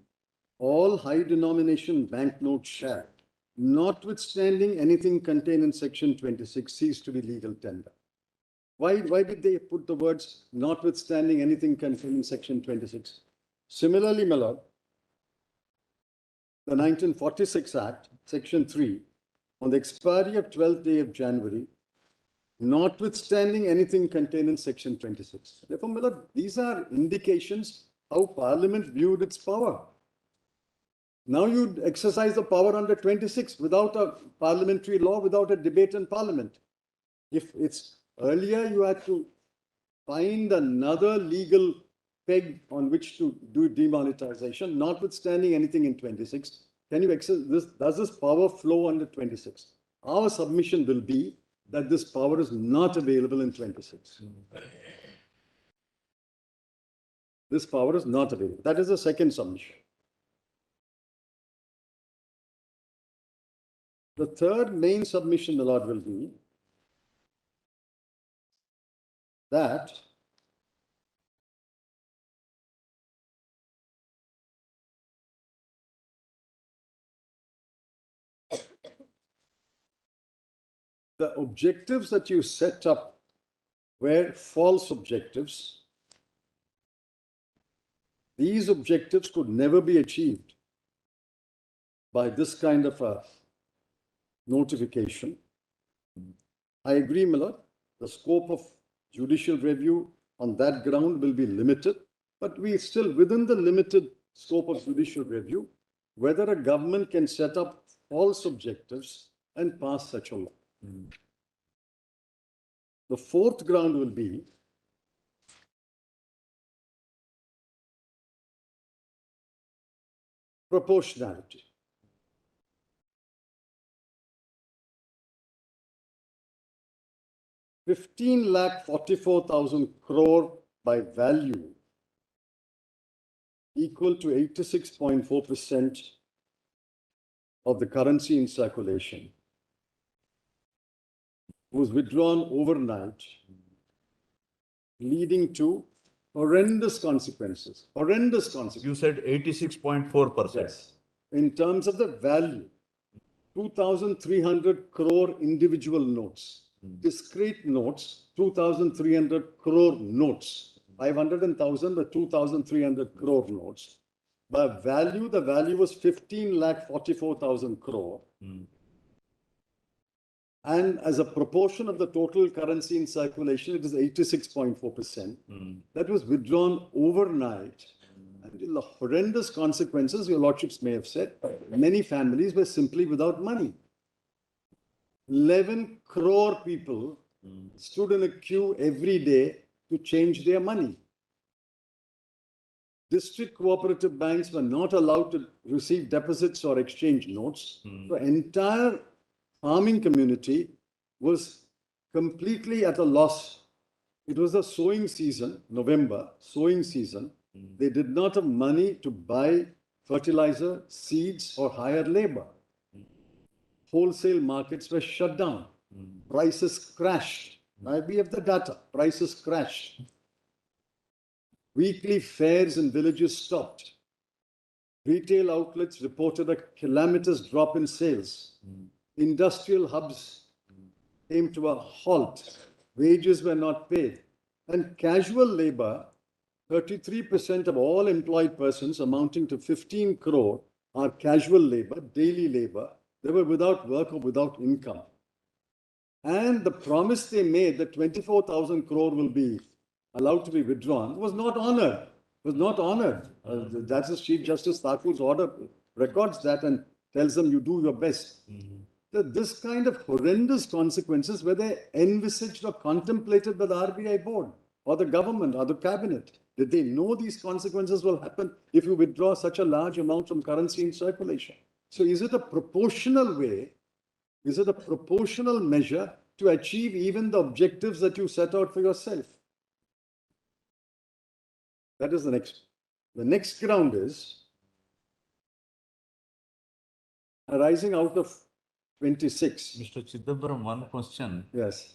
Speaker 1: all high denomination banknotes shall, notwithstanding anything contained in section 26, cease to be legal tender. Why did they put the words notwithstanding anything contained in section 26? Similarly, my lord, the 1946 Act, section 3, on the expiry of 12th day of January, notwithstanding anything contained in section 26. Therefore, my lord, these are indications how Parliament viewed its power. Now you exercise the power under 26 without a parliamentary law, without a debate in Parliament. If it's earlier, you had to find another legal peg on which to do demonetization, notwithstanding anything in 26. Can you access this? Does this power flow under 26? Our submission will be that this power is not available in 26. This power is not available. That is the second submission. The third main submission, the Lord, will be that the objectives that you set up were false objectives. These objectives could never be achieved by this kind of a notification. I agree, my lord, the scope of judicial review on that ground will be limited, but we still, within the limited scope of judicial review, whether a government can set up false objectives and pass such a law. The fourth ground will be proportionality. 15,44,000 crore by value, equal to 86.4% of the currency in circulation, was withdrawn overnight, leading to horrendous consequences. Horrendous consequences.
Speaker 3: You said 86.4%.
Speaker 1: Yes. In terms of the value, 2,300 crore individual notes, discrete notes, 2,300 crore notes, 500,000 or 2,300 crore notes. By value, the value was 15,44,000 crore. And as a proportion of the total currency in circulation, it is 86.4%. That was withdrawn overnight. And the horrendous consequences, your lordships may have said, many families were simply without money. 11 crore people stood in a queue every day to change their money. District cooperative banks were not allowed to receive deposits or exchange notes. The entire farming community was completely at a loss. It was a sowing season, November, sowing season. They did not have money to buy fertilizer, seeds, or hire labor. Wholesale markets were shut down. Prices crashed. Now we have the data. Prices crashed. Weekly fairs in villages stopped. Retail outlets reported a calamitous drop in sales. Industrial hubs came to a halt. Wages were not paid. And casual labor, 33% of all employed persons, amounting to 15 crore, are casual labor, daily labor. They were without work or without income. And the promise they made that 24,000 crore will be allowed to be withdrawn was not honored. Was not honored. That's the Chief Justice Thakur's order records that and tells them you do your best. This kind of horrendous consequences, were they envisaged or contemplated by the RBI board or the government or the cabinet? Did they know these consequences will happen if you withdraw such a large amount from currency in circulation? So is it a proportional way? Is it a proportional measure to achieve even the objectives that you set out for yourself? That is the next. The next ground is arising out of 26.
Speaker 3: Mr. Chidambaram, one question.
Speaker 1: Yes.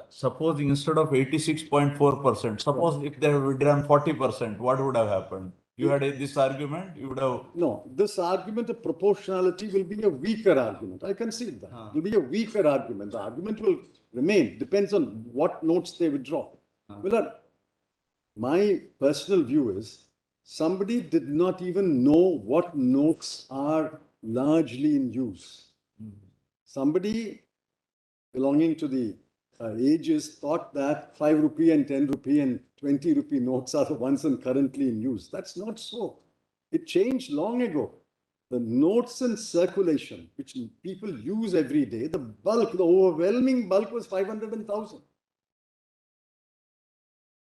Speaker 3: Suppose instead of 86.4%, suppose if they have withdrawn 40%, what would have happened? You had this argument, you would have...
Speaker 1: No, this argument of proportionality will be a weaker argument. I concede that. It will be a weaker argument. The argument will remain. Depends on what notes they withdraw. Well, my personal view is somebody did not even know what notes are largely in use. Somebody belonging to the ages thought that 5 rupee and 10 rupee and 20 rupee notes are the ones currently in use. That's not so. It changed long ago. The notes in circulation, which people use every day, the bulk, the overwhelming bulk was 500,000.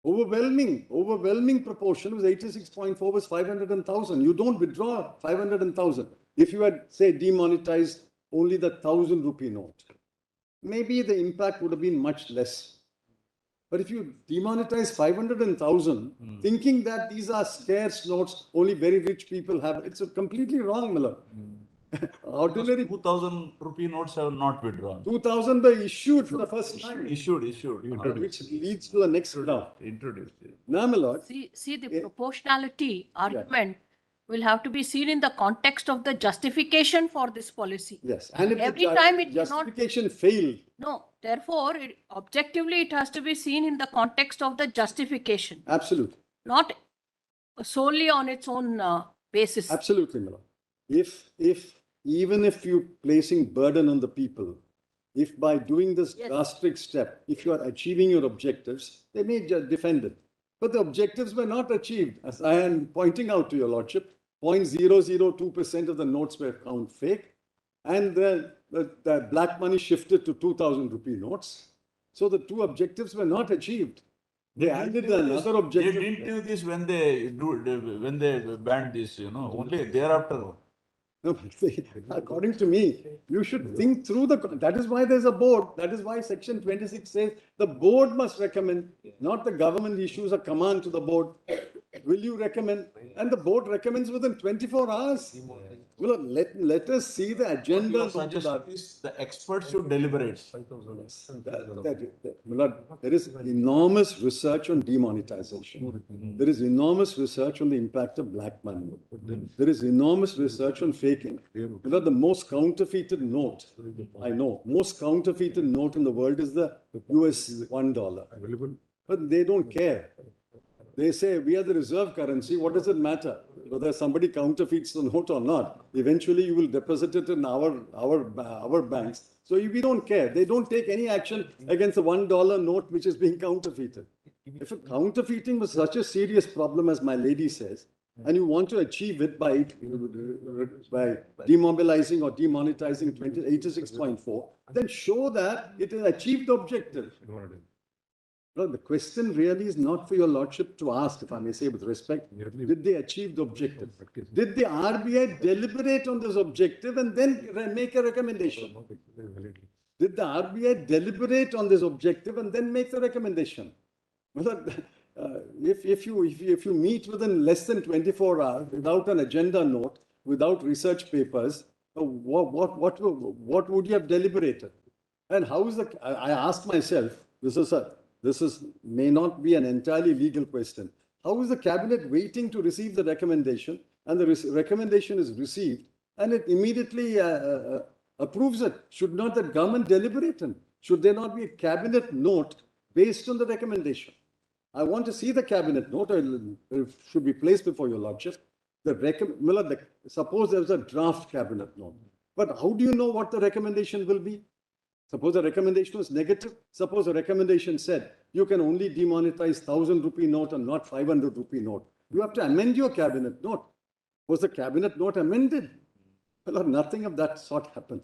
Speaker 1: Overwhelming proportion was 86.4 was 500,000. You don't withdraw 500,000. If you had, say, demonetized only the 1,000 rupee note, maybe the impact would have been much less. But if you demonetize 500,000, thinking that these are scarce notes, only very rich people have, it's completely wrong, Miller. Ordinary
Speaker 3: 2,000 rupee notes have not withdrawn.
Speaker 1: 2,000 were issued for the first time.
Speaker 3: Issued.
Speaker 1: Which leads to the next round.
Speaker 3: Introduced.
Speaker 1: Now, my lord.
Speaker 2: See the proportionality argument will have to be seen in the context of the justification for this policy.
Speaker 1: Yes. And if
Speaker 2: Every
Speaker 1: the
Speaker 2: time it
Speaker 1: justification failed.
Speaker 2: No, therefore, objectively, it has to be seen in the context of the justification.
Speaker 1: Absolutely.
Speaker 2: Not solely on its own basis.
Speaker 1: Absolutely, Miller. Even if you're placing burden on the people, if by doing this drastic step, if you are achieving your objectives, they may just defend it. But the objectives were not achieved. As I am pointing out to your lordship, 0.002% of the notes were found fake. And the black money shifted to 2,000 rupee notes. So the two objectives were not achieved. They added another objective.
Speaker 3: They didn't do this when they banned this, only thereafter.
Speaker 1: No, according to me, You should think through that is why there's a board. That is why section 26 says the board must recommend, not the government issues a command to the board. Will you recommend? And the board recommends within 24 hours. Well, let us see the agenda.
Speaker 3: Your suggestion is the experts should deliberate.
Speaker 1: There is enormous research on demonetization. There is enormous research on the impact of black money. There is enormous research on faking. The most counterfeited note, I know, most counterfeited note in the world is the US $1. But they don't care. They say, we are the reserve currency. What does it matter whether somebody counterfeits the note or not? Eventually, you will deposit it in our banks. So we don't care. They don't take any action against the $1 note which is being counterfeited. If counterfeiting was such a serious problem, as my lady says, and you want to achieve it by demobilizing or demonetizing 86.4, then show that it has achieved the objective. No, the question really is not for your lordship to ask, if I may say with respect, did they achieve the objective? Did the RBI deliberate on this objective and then make a recommendation? Did the RBI deliberate on this objective and then make the recommendation? If you meet within less than 24 hours without an agenda note, without research papers, what would you have deliberated? And how is I ask myself, this may not be an entirely legal question. How is the cabinet waiting to receive the recommendation, and the recommendation is received and it immediately approves it? Should not the government deliberate? Should there not be a cabinet note based on the recommendation? I want to see the cabinet note. It should be placed before your lordship. Suppose there was a draft cabinet note, but how do you know what the recommendation will be? Suppose the recommendation was negative. Suppose the recommendation said you can only demonetize 1,000 rupee note and not 500 rupee note. You have to amend your cabinet note. Was the cabinet note amended? Well, nothing of that sort happened.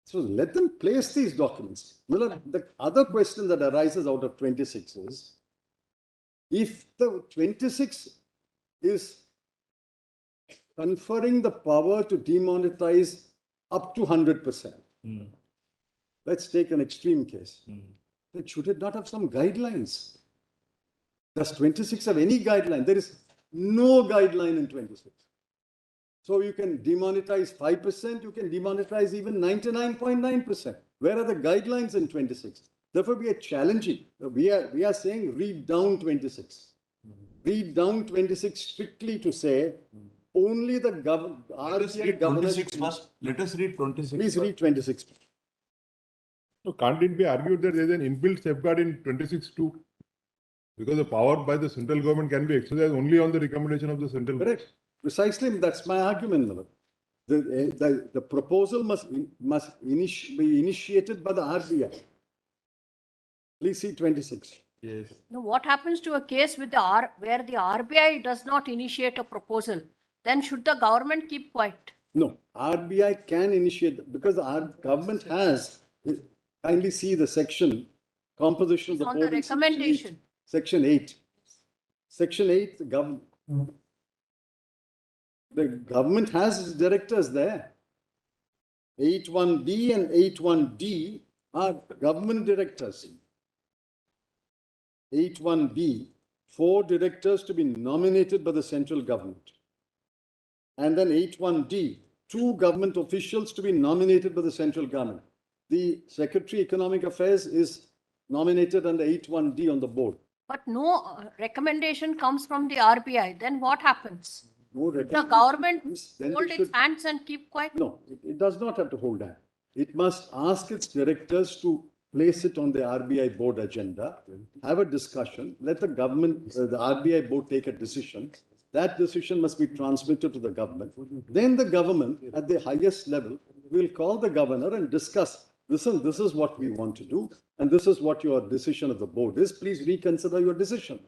Speaker 1: So let them place these documents. The other question that arises out of 26 is, if the 26 is conferring the power to demonetize up to 100%, let's take an extreme case. Then should it not have some guidelines? Does 26 have any guideline? There is no guideline in 26. So you can demonetize 5%, you can demonetize even 99.9%. Where are the guidelines in 26? Therefore, we are challenging. We are saying read down 26. Read down 26 strictly to say only the
Speaker 3: Let us read 26 first. Let us read 26.
Speaker 1: Please read 26.
Speaker 5: So can't it be argued that there is an inbuilt safeguard in 26 too? Because the power by the central government can be exercised only on the recommendation of the central government.
Speaker 1: Correct. Precisely, that's my argument. The proposal must be initiated by the RBI. Please see 26.
Speaker 3: Yes.
Speaker 2: Now, what happens to a case with where the RBI does not initiate a proposal? Then should the government keep quiet?
Speaker 1: No, RBI can initiate, because our government has, kindly see the section, composition of the
Speaker 2: On
Speaker 1: board.
Speaker 2: the recommendation.
Speaker 1: Section 8. Section 8, the government has its directors there. 8.1b and 8.1d are government directors. 8.1b, 4 directors to be nominated by the central government. And then 8.1d, 2 government officials to be nominated by the central government. The Secretary Economic Affairs is nominated under 8.1d on the board.
Speaker 2: But no recommendation comes from the RBI. Then what happens?
Speaker 1: No
Speaker 2: The government
Speaker 1: then
Speaker 2: hold
Speaker 1: they
Speaker 2: its
Speaker 1: should-
Speaker 2: hands and keep quiet?
Speaker 1: No, it does not have to hold that. It must ask its directors to place it on the RBI board agenda, have a discussion, let the government, the RBI board take a decision. That decision must be transmitted to the government. Then the government at the highest level will call the governor and discuss, listen, this is what we want to do, and this is what your decision of the board is. Please reconsider your decision.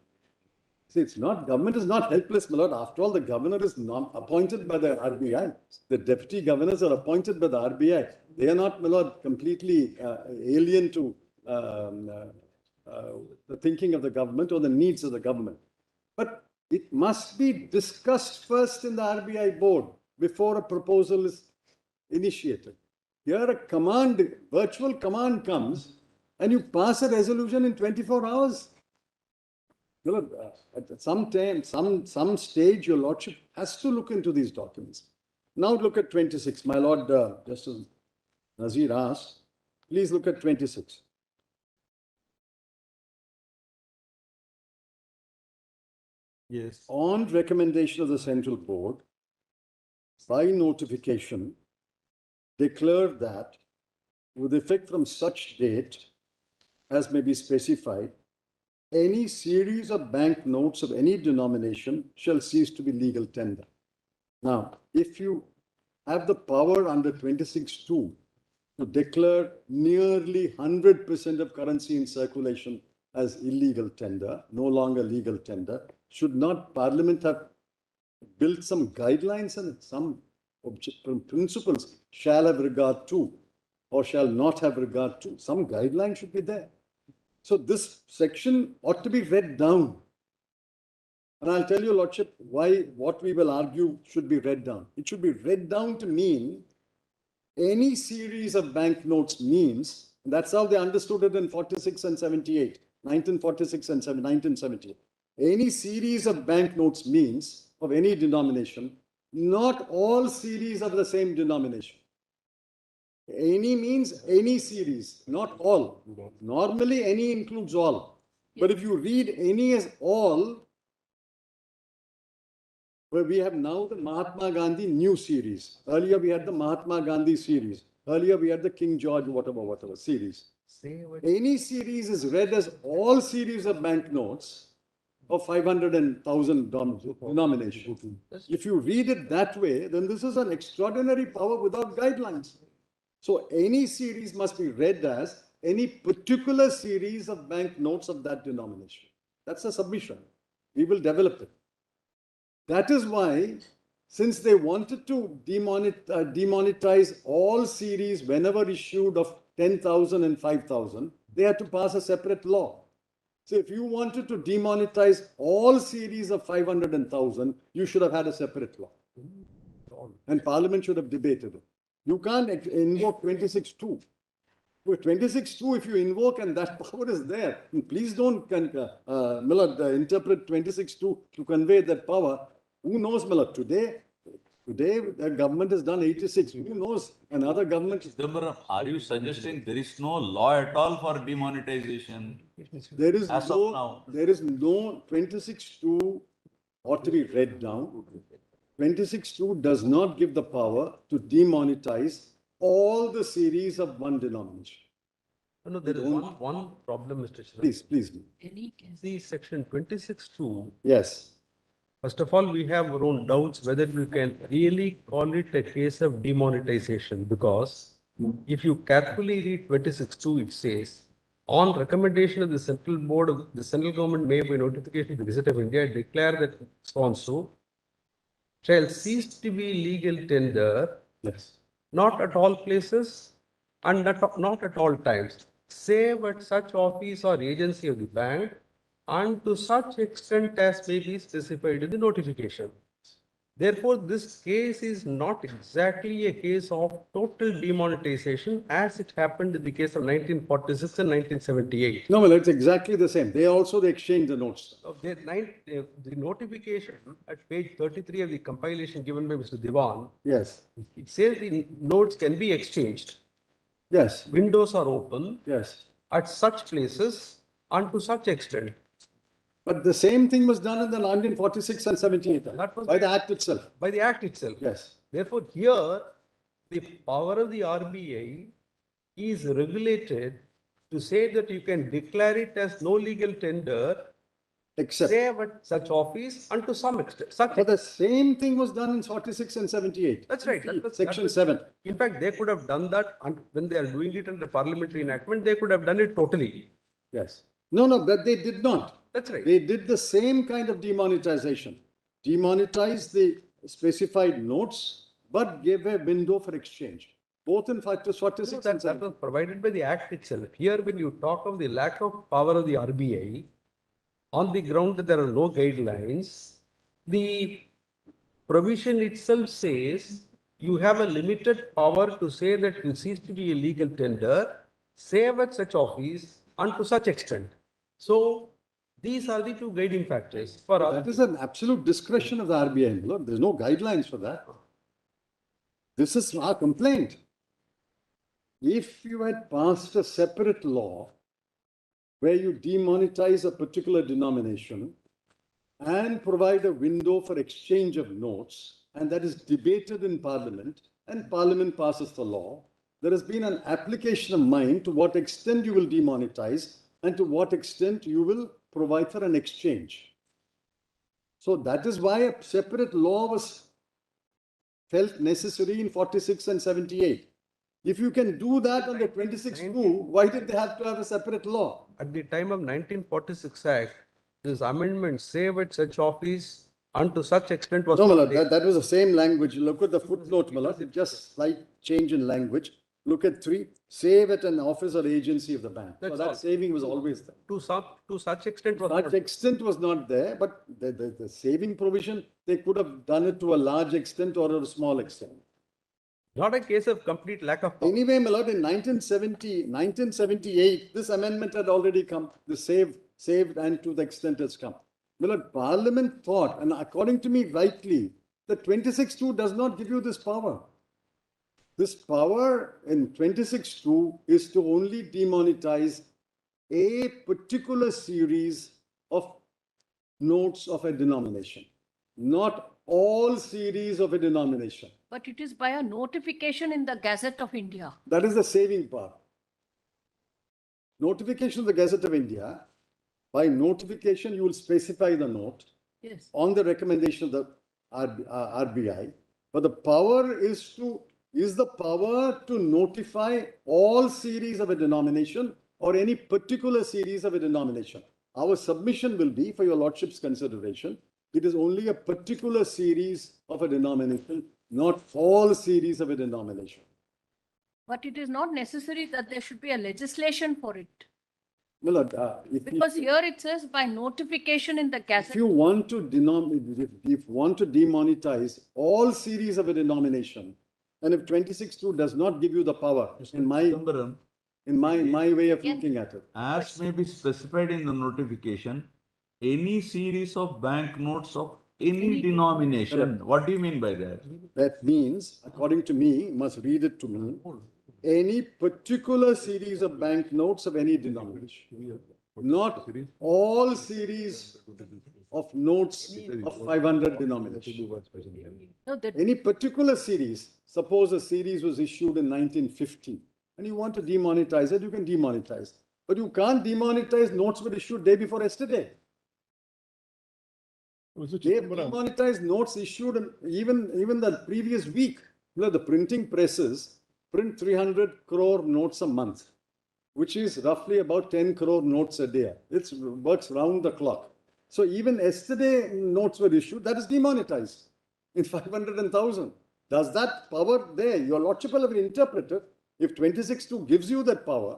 Speaker 1: See, it's not, government is not helpless, my lord. After all, the governor is not appointed by the RBI. The deputy governors are appointed by the RBI. They are not, my lord, completely alien to the thinking of the government or the needs of the government. But it must be discussed first in the RBI board before a proposal is initiated. Here a command, virtual command comes and you pass a resolution in 24 hours. You know, at some time, some stage, your lordship has to look into these documents. Now look at 26. My lord, Justice Nazir asked, please look at 26.
Speaker 3: Yes.
Speaker 1: On recommendation of the Central Board, by notification, declare that with effect from such date as may be specified, any series of bank notes of any denomination shall cease to be legal tender. Now, if you have the power under 26(2) to declare nearly 100% of currency in circulation as illegal tender, no longer legal tender, should not Parliament have built some guidelines and some principles shall have regard to or shall not have regard to? Some guideline should be there. So this section ought to be read down. And I'll tell you, Lordship, what we will argue should be read down. It should be read down to mean any series of banknotes means, and that's how they understood it in 46 and 78, 1946 and 1978. Any series of banknotes means of any denomination, not all series of the same denomination. Any means any series, not all. Normally, any includes all. But if you read any as all, where we have now the Mahatma Gandhi new series. Earlier, we had the Mahatma Gandhi series. Earlier, we had the King George, whatever series. Any series is read as all series of banknotes of 500 and 1,000 denomination. If you read it that way, then this is an extraordinary power without guidelines. So any series must be read as any particular series of banknotes of that denomination. That's a submission. We will develop it. That is why, since they wanted to demonetize all series whenever issued of 10,000 and 5,000, they had to pass a separate law. So if you wanted to demonetize all series of 500 and 1,000, you should have had a separate law. And Parliament should have debated it. You can't invoke 26(2). With 26(2), if you invoke and that power is there, please don't, Miller, interpret 26(2) to convey that power. Who knows, Miller? Today, the government has done 86. Who knows? Another government.
Speaker 3: Chidambaram, are you suggesting there is no law at all for demonetization?
Speaker 1: There is
Speaker 3: As of now.
Speaker 1: There is no 26(2) ought to be read down. 26(2) does not give the power to demonetize all the series of one denomination.
Speaker 4: No, there is one problem, Mr. Sharma.
Speaker 1: Please.
Speaker 4: See, section 26(2).
Speaker 1: Yes.
Speaker 4: First of all, we have our own doubts whether we can really call it a case of demonetization, because if you carefully read 26(2), it says, on recommendation of the Central Board, the central government may, by notification of the Gazette of India, declare that so-and-so shall cease to be legal tender,
Speaker 1: Yes.
Speaker 4: not at all places and not at all times, save at such office or agency of the bank, and to such extent as may be specified in the notification. Therefore, this case is not exactly a case of total demonetization as it happened in the case of 1946 and 1978.
Speaker 1: No, well, it's exactly the same. They exchange the notes.
Speaker 4: The notification at page 33 of the compilation given by Mr. Diwan,
Speaker 1: Yes.
Speaker 4: it says the notes can be exchanged.
Speaker 1: Yes.
Speaker 4: Windows are open.
Speaker 1: Yes.
Speaker 4: At such places and to such extent.
Speaker 1: But the same thing was done in the 1946 and 78
Speaker 4: That was
Speaker 1: by the Act itself.
Speaker 4: By the Act itself.
Speaker 1: Yes.
Speaker 4: Therefore, here the power of the RBI is regulated to say that you can declare it as no legal tender,
Speaker 1: Except.
Speaker 4: save at such office and to some extent.
Speaker 1: But the same thing was done in 46 and 78.
Speaker 4: That's right.
Speaker 1: Section 7.
Speaker 4: In fact, they could have done that, and when they are doing it under parliamentary enactment, they could have done it totally.
Speaker 1: Yes. No, but they did not.
Speaker 4: That's right.
Speaker 1: They did the same kind of demonetization. Demonetized the specified notes, but gave a window for exchange. Both in 46 and 7.
Speaker 4: That was provided by the Act itself. Here, when you talk of the lack of power of the RBI, on the ground that there are no guidelines, the provision itself says you have a limited power to say that it cease to be a legal tender, save at such office and to such extent. So these are the two guiding factors for us.
Speaker 1: That is an absolute discretion of the RBI. Look, there's no guidelines for that. This is our complaint. If you had passed a separate law where you demonetize a particular denomination and provide a window for exchange of notes, and that is debated in Parliament, and Parliament passes the law, there has been an application of mind to what extent you will demonetize and to what extent you will provide for an exchange. So that is why a separate law was felt necessary in 46 and 78. If you can do that on the 26th, why did they have to have a separate law?
Speaker 4: At the time of 1946 Act, this amendment save at such office and to such extent was
Speaker 1: No,
Speaker 4: not
Speaker 1: Malad,
Speaker 4: there.
Speaker 1: that was the same language. Look at the footnote, Malad. It's just slight change in language. Look at 3, save at an office or agency of the bank. So
Speaker 4: That's
Speaker 1: that
Speaker 4: all.
Speaker 1: saving was always there.
Speaker 4: To such extent was
Speaker 1: Such
Speaker 4: not.
Speaker 1: extent was not there, but the saving provision, they could have done it to a large extent or a small extent.
Speaker 4: Not a case of complete lack of power.
Speaker 1: Anyway, my lord, in 1978, this amendment had already come. The saved and to the extent has come. My lord, Parliament thought, and according to me rightly, that 26(2) does not give you this power. This power in 26(2) is to only demonetize a particular series of notes of a denomination, not all series of a denomination.
Speaker 2: But it is by a notification in the Gazette of India.
Speaker 1: That is the saving part. Notification of the Gazette of India. By notification, you will specify the note
Speaker 2: Yes.
Speaker 1: on the recommendation of the RBI. But the power is the power to notify all series of a denomination or any particular series of a denomination. Our submission will be, for your lordship's consideration, it is only a particular series of a denomination, not all series of a denomination.
Speaker 2: But it is not necessary that there should be a legislation for it.
Speaker 1: Millard,
Speaker 2: Because here it says by notification in the
Speaker 1: if
Speaker 2: Gazette.
Speaker 1: you want to demonetize all series of a denomination, and if 26(2) does not give you the power, in my way of looking at it,
Speaker 3: As may be specified in the notification, any series of banknotes of any denomination. What do you mean by that?
Speaker 1: that means, according to me, must read it to me, any particular series of banknotes of any denomination, not all series of notes of 500 denominations.
Speaker 2: No, that,
Speaker 1: Any particular series, suppose a series was issued in 1950 and you want to demonetize it, you can demonetize. But you can't demonetize notes were issued day before yesterday.
Speaker 5: Mr.
Speaker 1: They
Speaker 5: Chidambaram,
Speaker 1: demonetized notes issued even the previous week. You know, the printing presses print 300 crore notes a month, which is roughly about 10 crore notes a day. It works round the clock. So even yesterday notes were issued, that is demonetized in 500 and 1000. Does that power there, your lordship will have interpreted, if 26(2) gives you that power,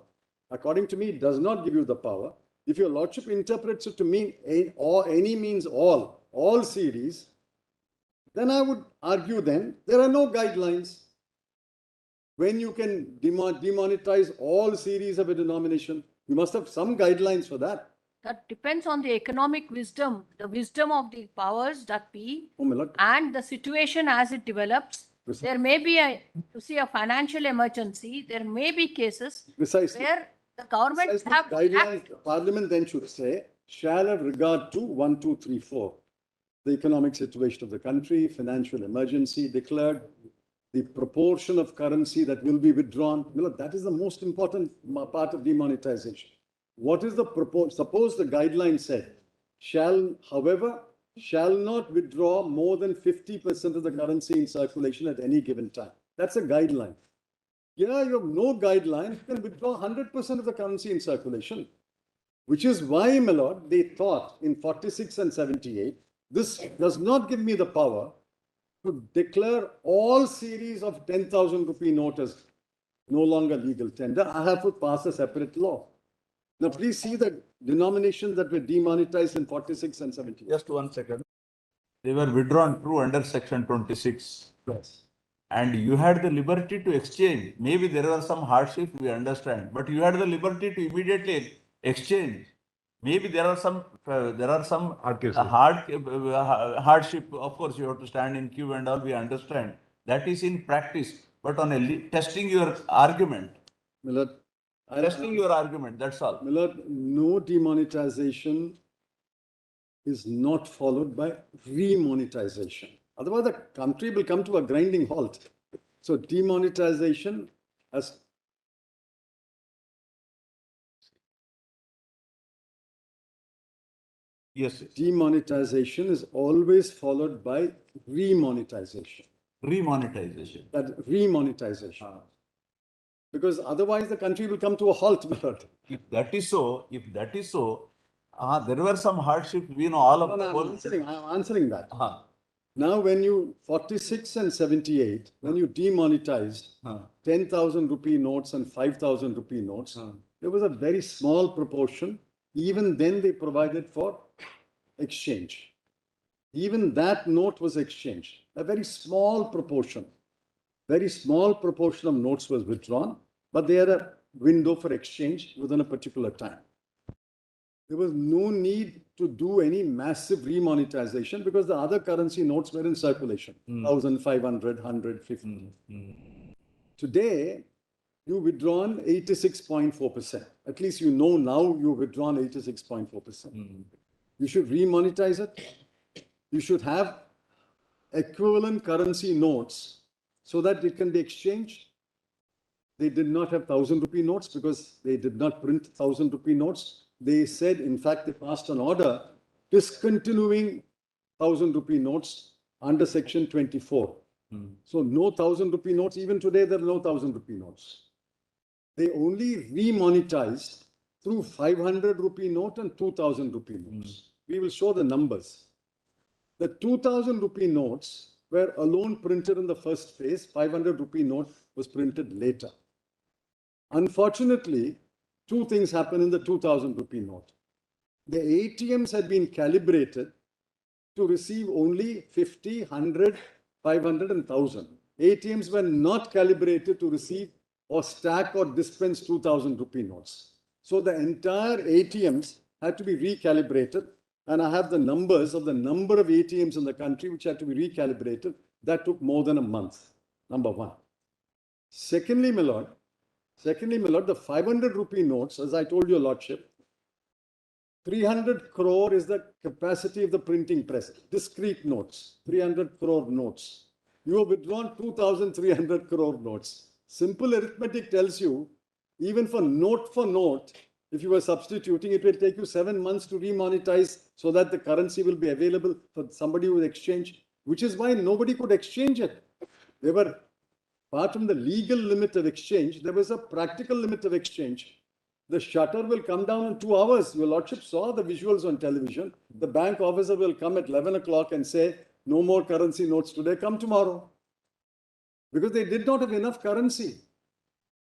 Speaker 1: according to me, it does not give you the power. If your lordship interprets it to mean any means all series, then I would argue then there are no guidelines when you can demonetize all series of a denomination. You must have some guidelines for that.
Speaker 2: that depends on the economic wisdom, the wisdom of the powers that be,
Speaker 1: Oh, my lord.
Speaker 2: and the situation as it develops.
Speaker 1: Precisely.
Speaker 2: There may be a financial emergency. There may be cases
Speaker 1: Precisely.
Speaker 2: where the government
Speaker 1: Precisely.
Speaker 2: have to
Speaker 1: Guidelines,
Speaker 2: act.
Speaker 1: Parliament then should say, shall have regard to 1, 2, 3, 4. The economic situation of the country, financial emergency declared, the proportion of currency that will be withdrawn. Look, that is the most important part of demonetization. What is the proportion? Suppose the guideline said, however, shall not withdraw more than 50% of the currency in circulation at any given time. That's a guideline. Yeah, you have no guideline, you can withdraw 100% of the currency in circulation, which is why, my lord, they thought in 46 and 78, this does not give me the power to declare all series of 10,000 rupee note as no longer legal tender. I have to pass a separate law. Now, please see the denominations that were demonetized in 46 and 78.
Speaker 3: Just 1 second. They were withdrawn through under section 26.
Speaker 1: Yes.
Speaker 3: and you had the liberty to exchange. Maybe there were some hardships, we understand, but you had the liberty to immediately exchange. Maybe there are some
Speaker 5: Hard cases.
Speaker 3: hardship. Of course, you have to stand in queue and all. We understand that is in practice, but on testing your argument,
Speaker 1: Millard,
Speaker 3: testing your argument. That's all.
Speaker 1: Millard, no demonetization is not followed by remonetization. Otherwise, the country will come to a grinding halt. So demonetization has
Speaker 3: Yes, yes.
Speaker 1: demonetization is always followed by remonetization.
Speaker 3: Remonetization.
Speaker 1: That remonetization. Because otherwise the country will come to a halt, Millard.
Speaker 3: If that is so, there were some hardships. We know all of
Speaker 1: I'm answering that.
Speaker 3: Uh-huh.
Speaker 1: Now, when you 46 and 78, when you demonetized 10,000 rupee notes and 5,000 rupee notes, there was a very small proportion. Even then, they provided for exchange. Even that note was exchanged. A very small proportion of notes was withdrawn, but they had a window for exchange within a particular time. There was no need to do any massive remonetization because the other currency notes were in circulation, 1,500, 150. Today, you've withdrawn 86.4%. At least you know now you've withdrawn 86.4%. You should remonetize it. You should have equivalent currency notes so that it can be exchanged. They did not have 1,000 rupee notes because they did not print 1,000 rupee notes. They said, in fact, they passed an order discontinuing 1,000 rupee notes under section 24. So no 1,000 rupee notes. Even today, there are no 1,000 rupee notes. They only remonetized through 500 rupee note and 2,000 rupee notes. We will show the numbers. The 2,000 rupee notes were alone printed in the first phase. 500 rupee note was printed later. Unfortunately, two things happened in the 2,000 rupee note. The ATMs had been calibrated to receive only 50, 100, 500 and 1,000. ATMs were not calibrated to receive or stack or dispense 2,000 rupee notes. So the entire ATMs had to be recalibrated. And I have the numbers of the number of ATMs in the country which had to be recalibrated. That took more than a month, number one. Secondly, my lord, the 500 rupee notes, as I told your lordship, 300 crore is the capacity of the printing press. Discrete notes, 300 crore notes. You have withdrawn 2,300 crore notes. Simple arithmetic tells you, even for note, if you were substituting, it will take you 7 months to remonetize so that the currency will be available for somebody who will exchange, which is why nobody could exchange it. They were, apart from the legal limit of exchange, there was a practical limit of exchange. The shutter will come down in 2 hours. Your lordship saw the visuals on television. The bank officer will come at 11 o'clock and say, no more currency notes today, come tomorrow. Because they did not have enough currency.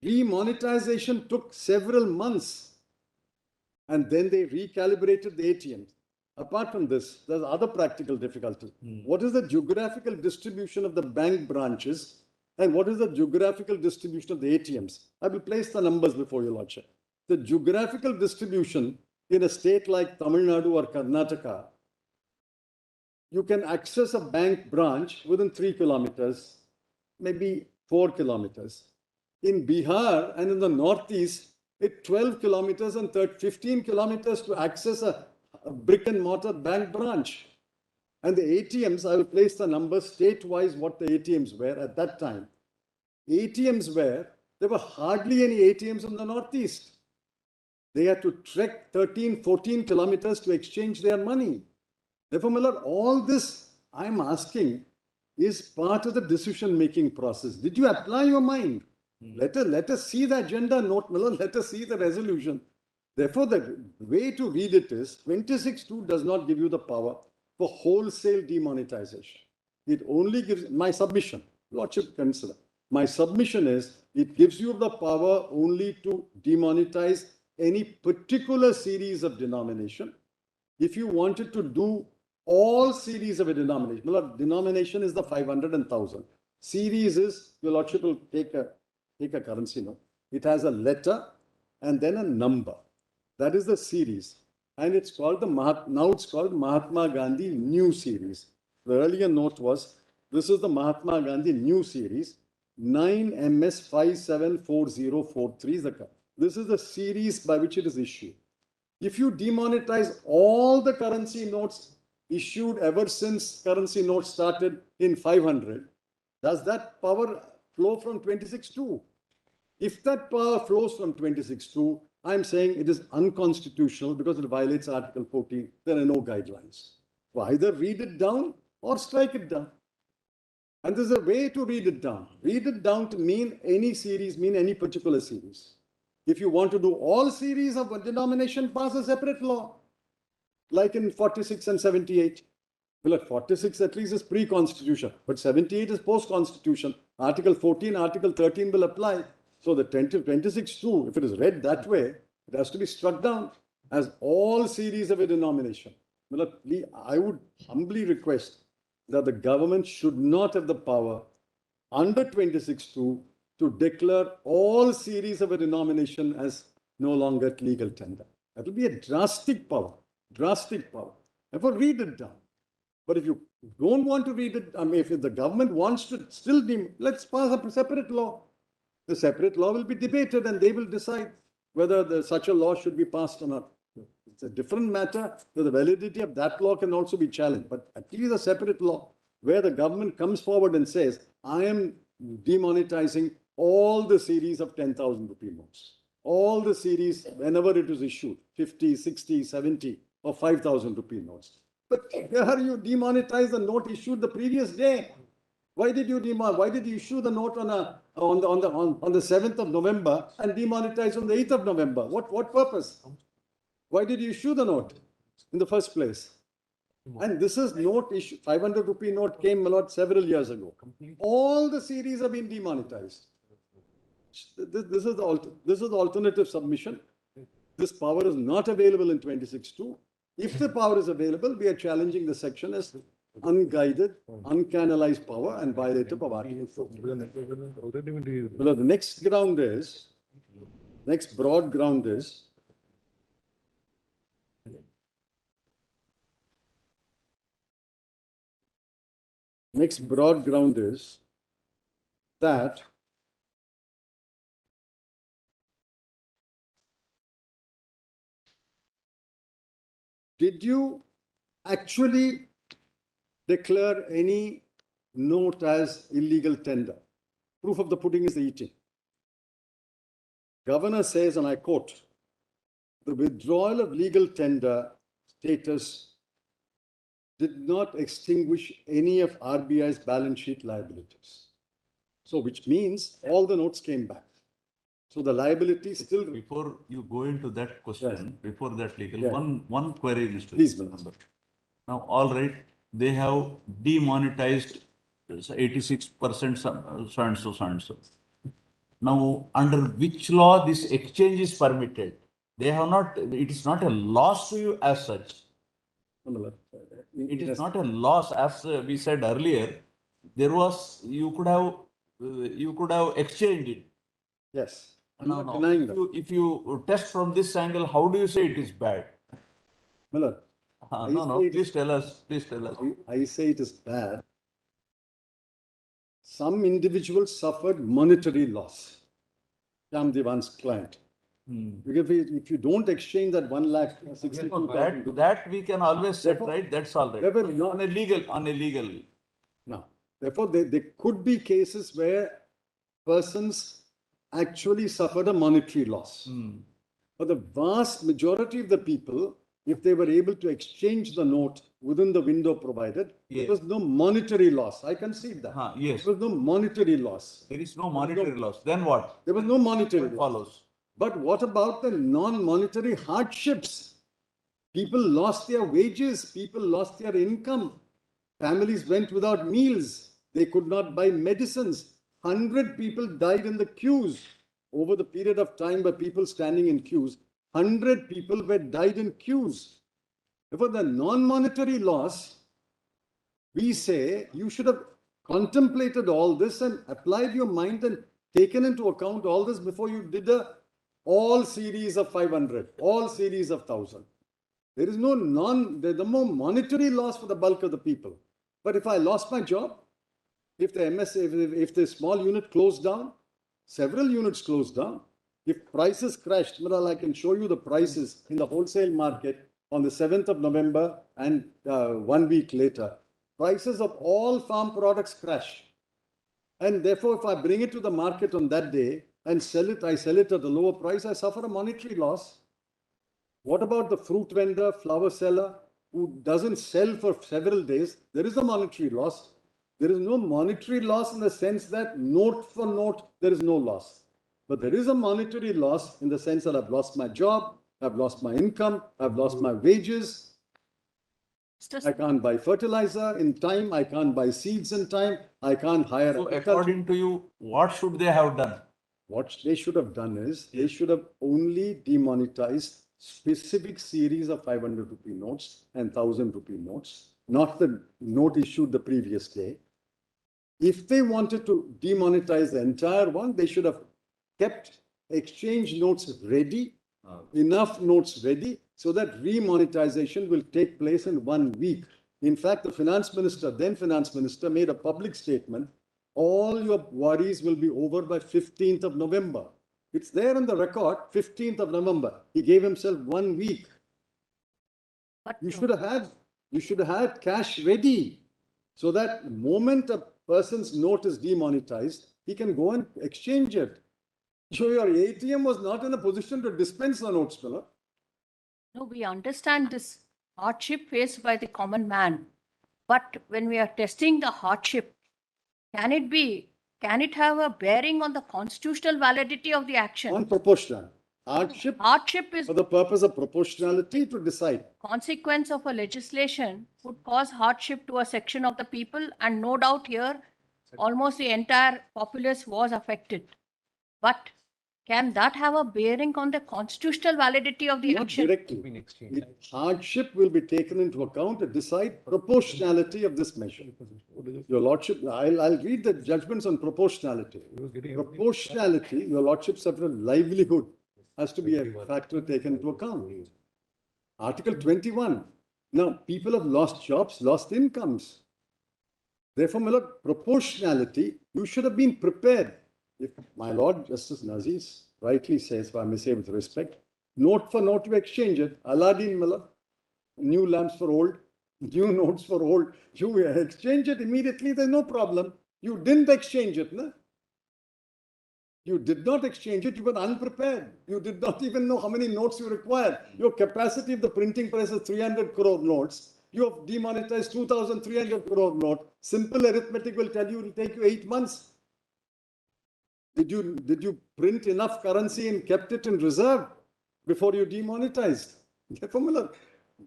Speaker 1: Remonetization took several months. And then they recalibrated the ATMs. Apart from this, there's other practical difficulties. What is the geographical distribution of the bank branches and what is the geographical distribution of the ATMs? I will place the numbers before your lordship. The geographical distribution in a state like Tamil Nadu or Karnataka, you can access a bank branch within 3 kilometers, maybe 4 kilometers. In Bihar and in the Northeast, it's 12 kilometers and 15 kilometers to access a brick and mortar bank branch. And the ATMs, I will place the numbers state-wise what the ATMs were at that time. There were hardly any ATMs in the Northeast. They had to trek 13, 14 kilometers to exchange their money. Therefore, Millard, all this I'm asking is part of the decision-making process. Did you apply your mind? Let us see the agenda note, Millard. Let us see the resolution. Therefore, the way to read it is 26(2) does not give you the power for wholesale demonetization. It only gives, my submission, Lordship consider, my submission is it gives you the power only to demonetize any particular series of denomination. If you wanted to do all series of a denomination, Millard, denomination is the 500 and 1,000. Series is, your lordship will take a currency note. It has a letter and then a number. That is the series. And it's called now it's called Mahatma Gandhi New Series. The earlier note was, this is the Mahatma Gandhi New Series, 9MS574043. This is the series by which it is issued. If you demonetize all the currency notes issued ever since currency notes started in 500, does that power flow from 26.2? If that power flows from 26.2, I'm saying it is unconstitutional because it violates Article 14. There are no guidelines. So either read it down or strike it down. And there's a way to read it down. Read it down to mean any series, mean any particular series. If you want to do all series of one denomination, pass a separate law, like in 46 and 78. Well, at 46 at least is pre-constitution, but 78 is post-constitution. Article 14, Article 13 will apply. So the 26.2, if it is read that way, it has to be struck down as all series of a denomination. Well, I would humbly request that the government should not have the power under 26.2 to declare all series of a denomination as no longer legal tender. That will be a drastic power, drastic power. Therefore, read it down. But if you don't want to read it, I mean, if the government wants to still, let's pass a separate law. The separate law will be debated and they will decide whether such a law should be passed or not. It's a different matter. The validity of that law can also be challenged. But at least a separate law where the government comes forward and says, I am demonetizing all the series of 10,000 rupee notes. All the series, whenever it is issued, 50, 60, 70 or 5,000 rupee notes. But here you demonetize the note issued the previous day. Why did you issue the note on the 7th of November and demonetize on the 8th of November? What purpose? Why did you issue the note in the first place? And this is note issue, 500 rupee note came several years ago. All the series have been demonetized. This is the alternative submission. This power is not available in 26.2. If the power is available, we are challenging the section as unguided, uncanalized power and violative of Article 4. Well, the next broad ground is that did you actually declare any note as illegal tender? Proof of the pudding is the eating. Governor says, and I quote, the withdrawal of legal tender status did not extinguish any of RBI's balance sheet liabilities. So, which means all the notes came back. So the liability still.
Speaker 3: Before you go into that question, before that legal, one query, Mr.
Speaker 1: Please,
Speaker 3: Member. Now, all right, they have demonetized 86% so and so. Now, under which law this exchange is permitted? They have not, it is not a loss to you as such. It is not a loss, as we said earlier. There was, you could have exchanged it.
Speaker 1: Yes. I'm not denying that.
Speaker 3: If you test from this angle, how do you say it is bad?
Speaker 1: Miller.
Speaker 3: Please tell us.
Speaker 1: I say it is bad. Some individuals suffered monetary loss. Kamdevan's client. Because if you don't exchange that 1,62,000,
Speaker 3: that we can always set right. That's all right. On a legal.
Speaker 1: No. Therefore, there could be cases where persons actually suffered a monetary loss. But the vast majority of the people, if they were able to exchange the note within the window provided, there was no monetary loss. I concede that.
Speaker 3: Yes.
Speaker 1: There was no monetary loss.
Speaker 3: There is no monetary loss. Then what?
Speaker 1: There was no monetary loss.
Speaker 3: Follows.
Speaker 1: But what about the non-monetary hardships? People lost their wages. People lost their income. Families went without meals. They could not buy medicines. 100 people died in the queues over the period of time by people standing in queues. 100 people died in queues. Therefore, the non-monetary loss, we say you should have contemplated all this and applied your mind and taken into account all this before you did all series of 500, all series of 1,000. There is no there's no monetary loss for the bulk of the people. But if I lost my job, if if the small unit closed down, several units closed down, if prices crashed, well, I can show you the prices in the wholesale market on the 7th of November and 1 week later. Prices of all farm products crashed. And therefore, if I bring it to the market on that day and I sell it at a lower price, I suffer a monetary loss. What about the fruit vendor, flower seller who doesn't sell for several days? There is a monetary loss. There is no monetary loss in the sense that note for note, there is no loss. But there is a monetary loss in the sense that I've lost my job, I've lost my income, I've lost my wages. I can't buy fertilizer in time, I can't buy seeds in time, I can't hire.
Speaker 3: So according to you, what should they have done?
Speaker 1: What they should have done is they should have only demonetized specific series of 500 rupee notes and 1,000 rupee notes, not the note issued the previous day. If they wanted to demonetize the entire one, they should have kept exchange notes ready, enough notes ready, so that remonetization will take place in 1 week. In fact, the then finance minister, made a public statement. All your worries will be over by 15th of November. It's there on the record, 15th of November. He gave himself 1 week.
Speaker 2: But
Speaker 1: You should have had cash ready so that the moment a person's note is demonetized, he can go and exchange it. So your ATM was not in a position to dispense the notes, fella.
Speaker 2: no, we understand this hardship faced by the common man. But when we are testing the hardship, can it have a bearing on the constitutional validity of the action?
Speaker 1: On proportional. Hardship
Speaker 2: is
Speaker 1: for the purpose of proportionality to decide.
Speaker 2: consequence of a legislation would cause hardship to a section of the people, and no doubt here almost the entire populace was affected. But can that have a bearing on the constitutional validity of the
Speaker 1: Not
Speaker 2: action?
Speaker 1: directly. Hardship will be taken into account to decide proportionality of this measure. Your Lordship, I'll read the judgments on proportionality. Proportionality, Your Lordship's livelihood has to be a factor taken into account. Article 21. Now, people have lost jobs, lost incomes. Therefore, my Lord, proportionality, you should have been prepared. If my Lord Justice Nazis rightly says, if I may say with respect, note for note, you exchange it. Aladdin, my Lord, new lamps for old, new notes for old. You exchange it immediately, there's no problem. You didn't exchange it, no? You did not exchange it, you were unprepared. You did not even know how many notes you required. Your capacity of the printing press is 300 crore notes. You have demonetized 2,300 crore note. Simple arithmetic will tell you it will take you 8 months. Did you print enough currency and kept it in reserve before you demonetized?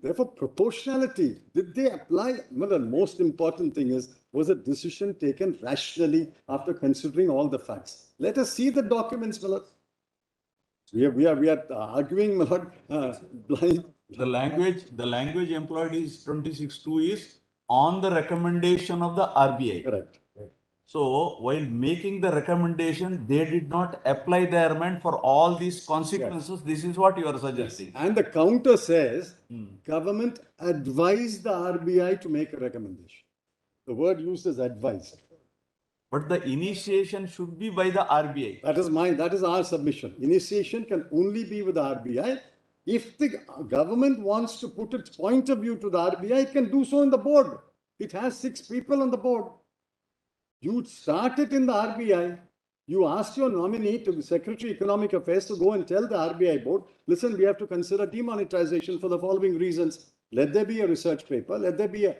Speaker 1: Therefore, proportionality. Did they apply? Well, the most important thing is, was a decision taken rationally after considering all the facts? Let us see the documents, Malad. We are arguing, Malad, blind.
Speaker 3: The language employed is 26(2) is on the recommendation of the RBI.
Speaker 1: Correct.
Speaker 3: So while making the recommendation, they did not apply their mind for all these consequences. Yes. This is what you are suggesting.
Speaker 1: Yes. And the counter says, government advised the RBI to make a recommendation. The word used is advised.
Speaker 3: But the initiation should be by the RBI.
Speaker 1: That is our submission. Initiation can only be with the RBI. If the government wants to put its point of view to the RBI, it can do so in the board. It has 6 people on the board. You start it in the RBI. You ask your nominee, to the Secretary Economic Affairs, to go and tell the RBI board, listen, we have to consider demonetization for the following reasons. Let there be a research paper. Let there be a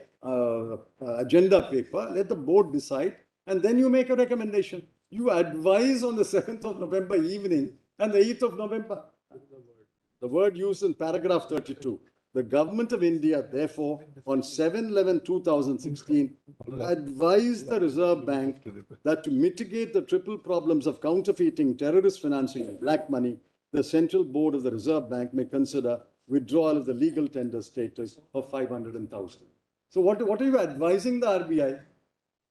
Speaker 1: agenda paper. Let the board decide. And then you make a recommendation. You advise on the 7th of November evening and the 8th of November. The word used in paragraph 32. The government of India, therefore, on 7/11/2016, advised the Reserve Bank that to mitigate the triple problems of counterfeiting, terrorist financing, and black money, the Central Board of the Reserve Bank may consider withdrawal of the legal tender status of 500 and 1,000. So what are you advising the RBI?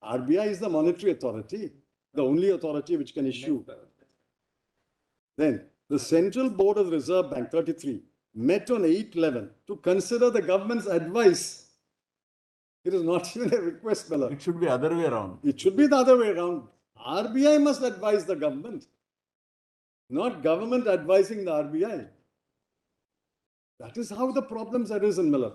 Speaker 1: RBI is the monetary authority, the only authority which can issue. Then the Central Board of the Reserve Bank, 33, met on 8/11 to consider the government's advice. It is not even a request, Miller.
Speaker 3: It should be other way around.
Speaker 1: It should be the other way around. RBI must advise the government, not government advising the RBI. That is how the problems arisen, Miller.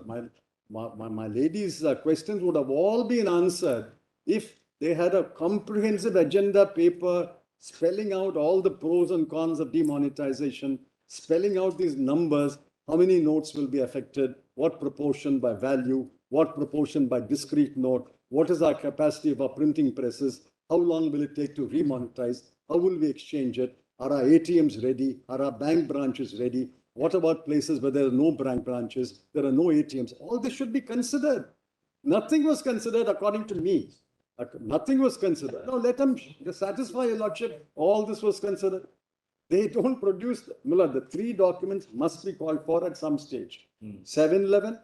Speaker 1: My ladies' questions would have all been answered if they had a comprehensive agenda paper spelling out all the pros and cons of demonetization, spelling out these numbers, how many notes will be affected, what proportion by value, what proportion by discrete note, what is our capacity of our printing presses, how long will it take to remonetize, how will we exchange it, are our ATMs ready, are our bank branches ready, what about places where there are no bank branches, there are no ATMs, all this should be considered. Nothing was considered according to me. Nothing was considered. No, let them satisfy your lordship. All this was considered. They don't produce, Mullah, the three documents must be called for at some stage. 7/11,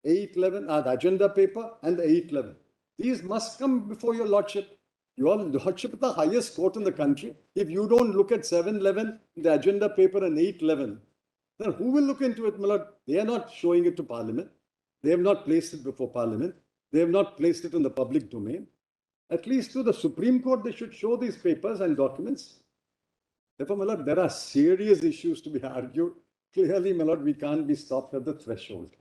Speaker 1: 8/11, the agenda paper and the 8/11. These must come before your lordship. Your lordship is the highest court in the country. If you don't look at 7/11, the agenda paper and 8/11, then who will look into it, Mullah? They are not showing it to Parliament. They have not placed it before Parliament. They have not placed it in the public domain. At least to the Supreme Court, they should show these papers and documents. Therefore, my lord, there are serious issues to be argued. Clearly, my lord, we can't be stopped at the threshold.